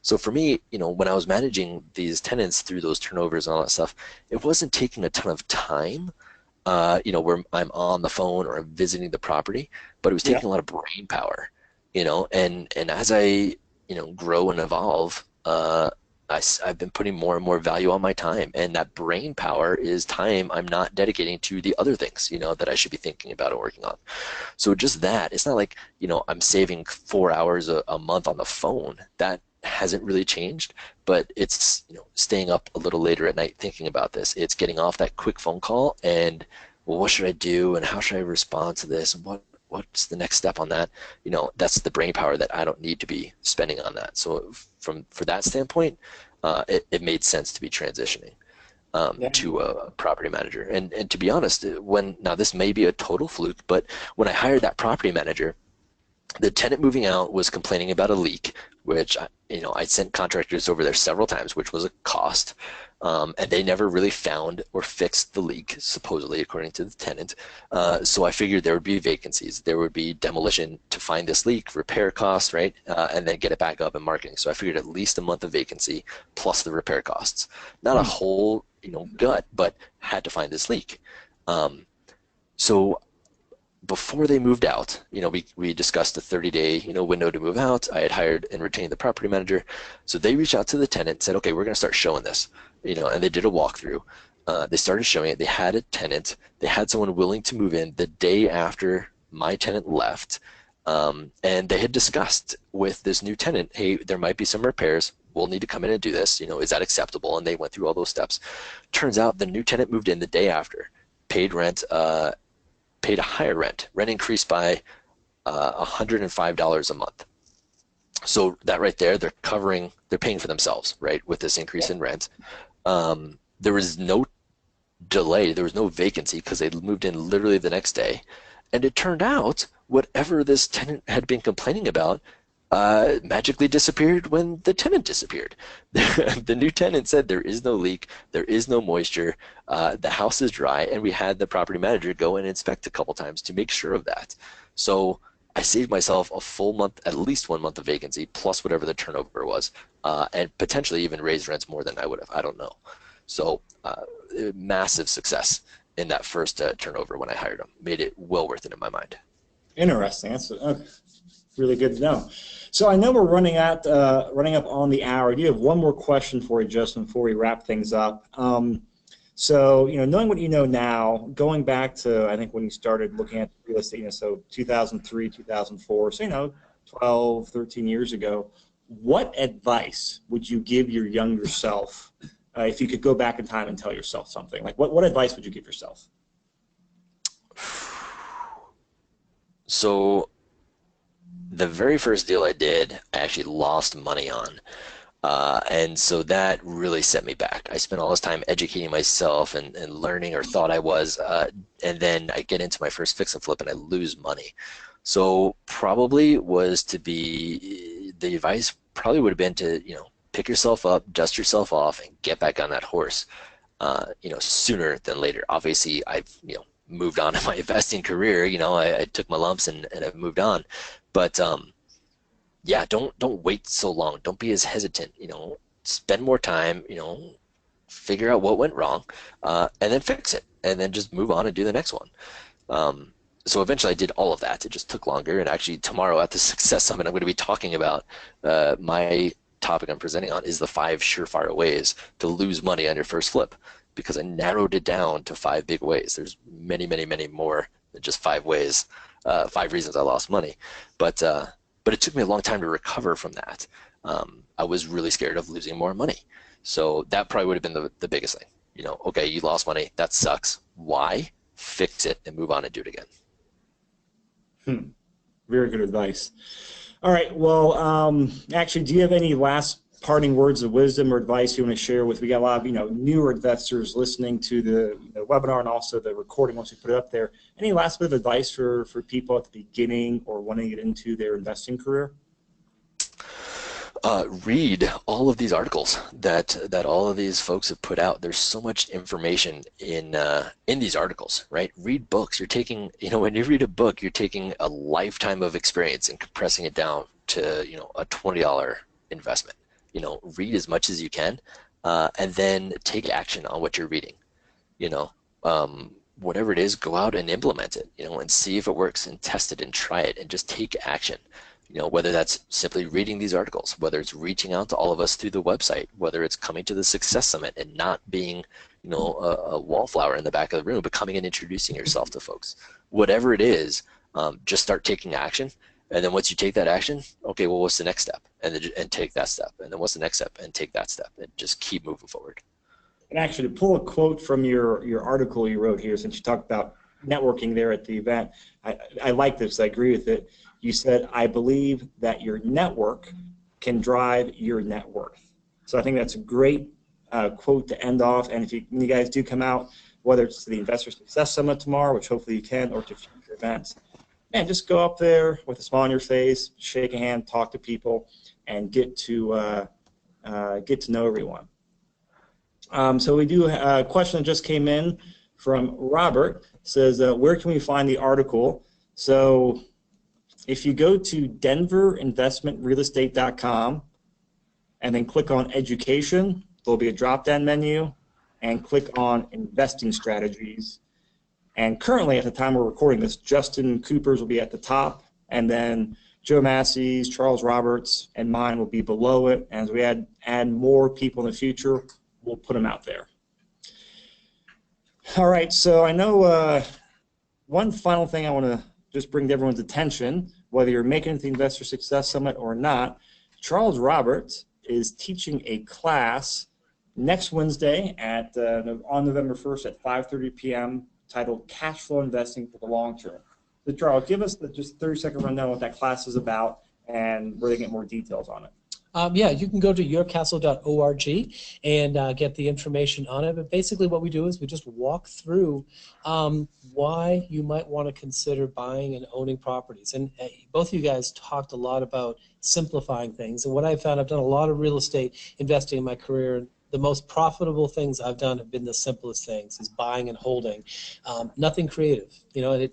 So for me, when I was managing these tenants through those turnovers and all that stuff, it wasn't taking a ton of time, where I'm on the phone or I'm visiting the property, but it was taking a lot of brain power, and as I, grow and evolve, I've been putting more and more value on my time, and that brain power is time I'm not dedicating to the other things, that I should be thinking about and working on. So just that, it's not like, I'm saving 4 hours a month on the phone. That hasn't really changed, but it's, staying up a little later at night thinking about this. It's getting off that quick phone call and, well, what should I do and how should I respond to this? And what's the next step on that? That's the brain power that I don't need to be spending on that. So for that standpoint, it made sense to be transitioning to a property manager. And to be honest, now this may be a total fluke, but when I hired that property manager, the tenant moving out was complaining about a leak, which I sent contractors over there several times, which was a cost, and they never really found or fixed the leak, supposedly, according to the tenant. So I figured there would be vacancies, there would be demolition to find this leak, repair costs, right, and then get it back up and marketing. So I figured at least a month of vacancy plus the repair costs. Not a whole gut, but had to find this leak. So before they moved out, we discussed a 30-day, window to move out. I had hired and retained the property manager. So they reached out to the tenant and said, okay, we're going to start showing this, and they did a walkthrough. They started showing it. They had a tenant. They had someone willing to move in the day after my tenant left. And they had discussed with this new tenant, hey, there might be some repairs. We'll need to come in and do this. Is that acceptable? And they went through all those steps. Turns out the new tenant moved in the day after, paid rent, paid a higher rent. Rent increased by $105 a month. So that right there, they're paying for themselves, right, with this increase in rent. There was no delay, there was no vacancy because they moved in literally the next day. And it turned out whatever this tenant had been complaining about magically disappeared when the tenant disappeared. The new tenant said there is no leak, there is no moisture, the house is dry, and we had the property manager go and inspect a couple times to make sure of that. So I saved myself a full month, at least 1 month of vacancy, plus whatever the turnover was, and potentially even raised rents more than I would have. I don't know. So massive success in that first turnover when I hired him. Made it well worth it in my mind.
Interesting. That's really good to know. So I know we're running up on the hour. I do have one more question for you, Justin, before we wrap things up. So, knowing what you know now, going back to, I think, when you started looking at real estate, so 2003, 2004, so, 12, 13 years ago, what advice would you give your younger self if you could go back in time and tell yourself something? Like, what advice would you give yourself?
So the very first deal I did, I actually lost money on. And so that really set me back. I spent all this time educating myself and learning, or thought I was, and then I get into my first fix and flip and I lose money. So probably was to be, the advice probably would have been to, pick yourself up, dust yourself off, and get back on that horse, sooner than later. Obviously, I've, moved on in my investing career. I took my lumps and I've moved on. But yeah, don't wait so long. Don't be as hesitant. Spend more time. Figure out what went wrong, and then fix it, and then just move on and do the next one. So eventually I did all of that. It just took longer. And actually tomorrow at the Success Summit, I'm going to be talking about my topic I'm presenting on is the 5 surefire ways to lose money on your first flip, because I narrowed it down to 5 big ways. There's many, many, many more than just 5 ways, 5 reasons I lost money. But it took me a long time to recover from that. I was really scared of losing more money. So that probably would have been the biggest thing. Okay, you lost money. That sucks. Why? Fix it and move on and do it again.
Very good advice. All right. Well, actually, do you have any last parting words of wisdom or advice you want to share with? We got a lot of newer investors listening to the webinar and also the recording once we put it up there. Any last bit of advice for people at the beginning or wanting to get into their investing career?
Read all of these articles that all of these folks have put out. There's so much information in these articles, right? Read books. You're taking, when you read a book, you're taking a lifetime of experience and compressing it down to, a $20 investment. Read as much as you can, and then take action on what you're reading. Whatever it is, go out and implement it, and see if it works, and test it and try it, and just take action. Whether that's simply reading these articles, whether it's reaching out to all of us through the website, whether it's coming to the Success Summit and not being, a wallflower in the back of the room, but coming and introducing yourself to folks. Whatever it is, just start taking action. And then once you take that action, okay, well, what's the next step? And take that step. And then what's the next step? And take that step. And just keep moving forward.
And actually, to pull a quote from your article you wrote here, since you talked about networking there at the event, I like this. I agree with it. You said, I believe that your network can drive your net worth. So I think that's a great quote to end off. And when you guys do come out, whether it's to the Investor Success Summit tomorrow, which hopefully you can, or to future events, man, just go up there with a smile on your face, shake a hand, talk to people, and get to know everyone. So we do a question that just came in from Robert. It says, where can we find the article? So if you go to denverinvestmentrealestate.com and then click on education, there'll be a drop-down menu, and click on investing strategies. And currently, at the time we're recording this, Justin Cooper's will be at the top, and then Joe Massey's, Charles Roberts, and mine will be below it. As we add more people in the future, we'll put them out there. All right, so I know one final thing I want to just bring to everyone's attention, whether you're making it to the Investor Success Summit or not. Charles Roberts is teaching a class next Wednesday on November 1st at 5:30 p.m. titled Cashflow Investing for the Long Term. So Charles, give us just 30-second rundown on what that class is about and where they get more details on it.
Yeah, you can go to yourcastle.org and get the information on it. But basically what we do is we just walk through why you might want to consider buying and owning properties. And both of you guys talked a lot about simplifying things. And what I've found, I've done a lot of real estate investing in my career. The most profitable things I've done have been the simplest things, is buying and holding. Nothing creative. And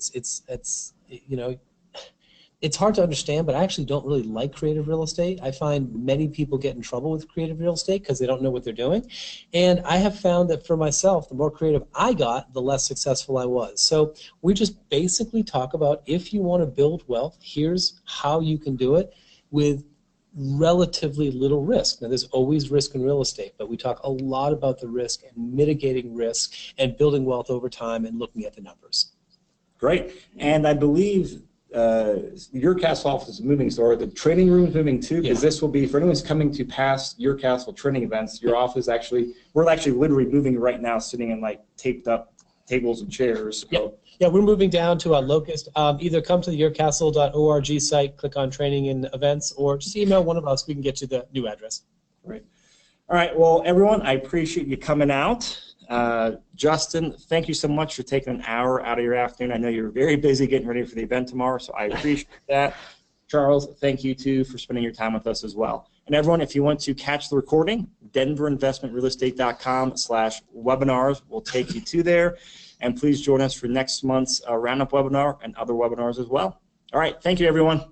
it's hard to understand, but I actually don't really like creative real estate. I find many people get in trouble with creative real estate because they don't know what they're doing. And I have found that for myself, the more creative I got, the less successful I was. So we just basically talk about, if you want to build wealth, here's how you can do it with relatively little risk. Now, there's always risk in real estate, but we talk a lot about the risk and mitigating risk and building wealth over time and looking at the numbers.
Great. And I believe your castle office is moving, so the training room is moving too, because this will be, for anyone who's coming to past your castle training events, your office we're actually literally moving right now, sitting in like taped up tables and chairs. So.
Yeah, we're moving down to a Locust. Either come to the yourcastle.org site, click on training and events, or just email one of us. We can get you the new address.
Great. All right, well, everyone, I appreciate you coming out. Justin, thank you so much for taking an hour out of your afternoon. I know you're very busy getting ready for the event tomorrow, so I appreciate that. Charles, thank you, too, for spending your time with us as well. And everyone, if you want to catch the recording, denverinvestmentrealestate.com/webinars will take you to there. And please join us for next month's Roundup webinar and other webinars as well. All right, thank you, everyone.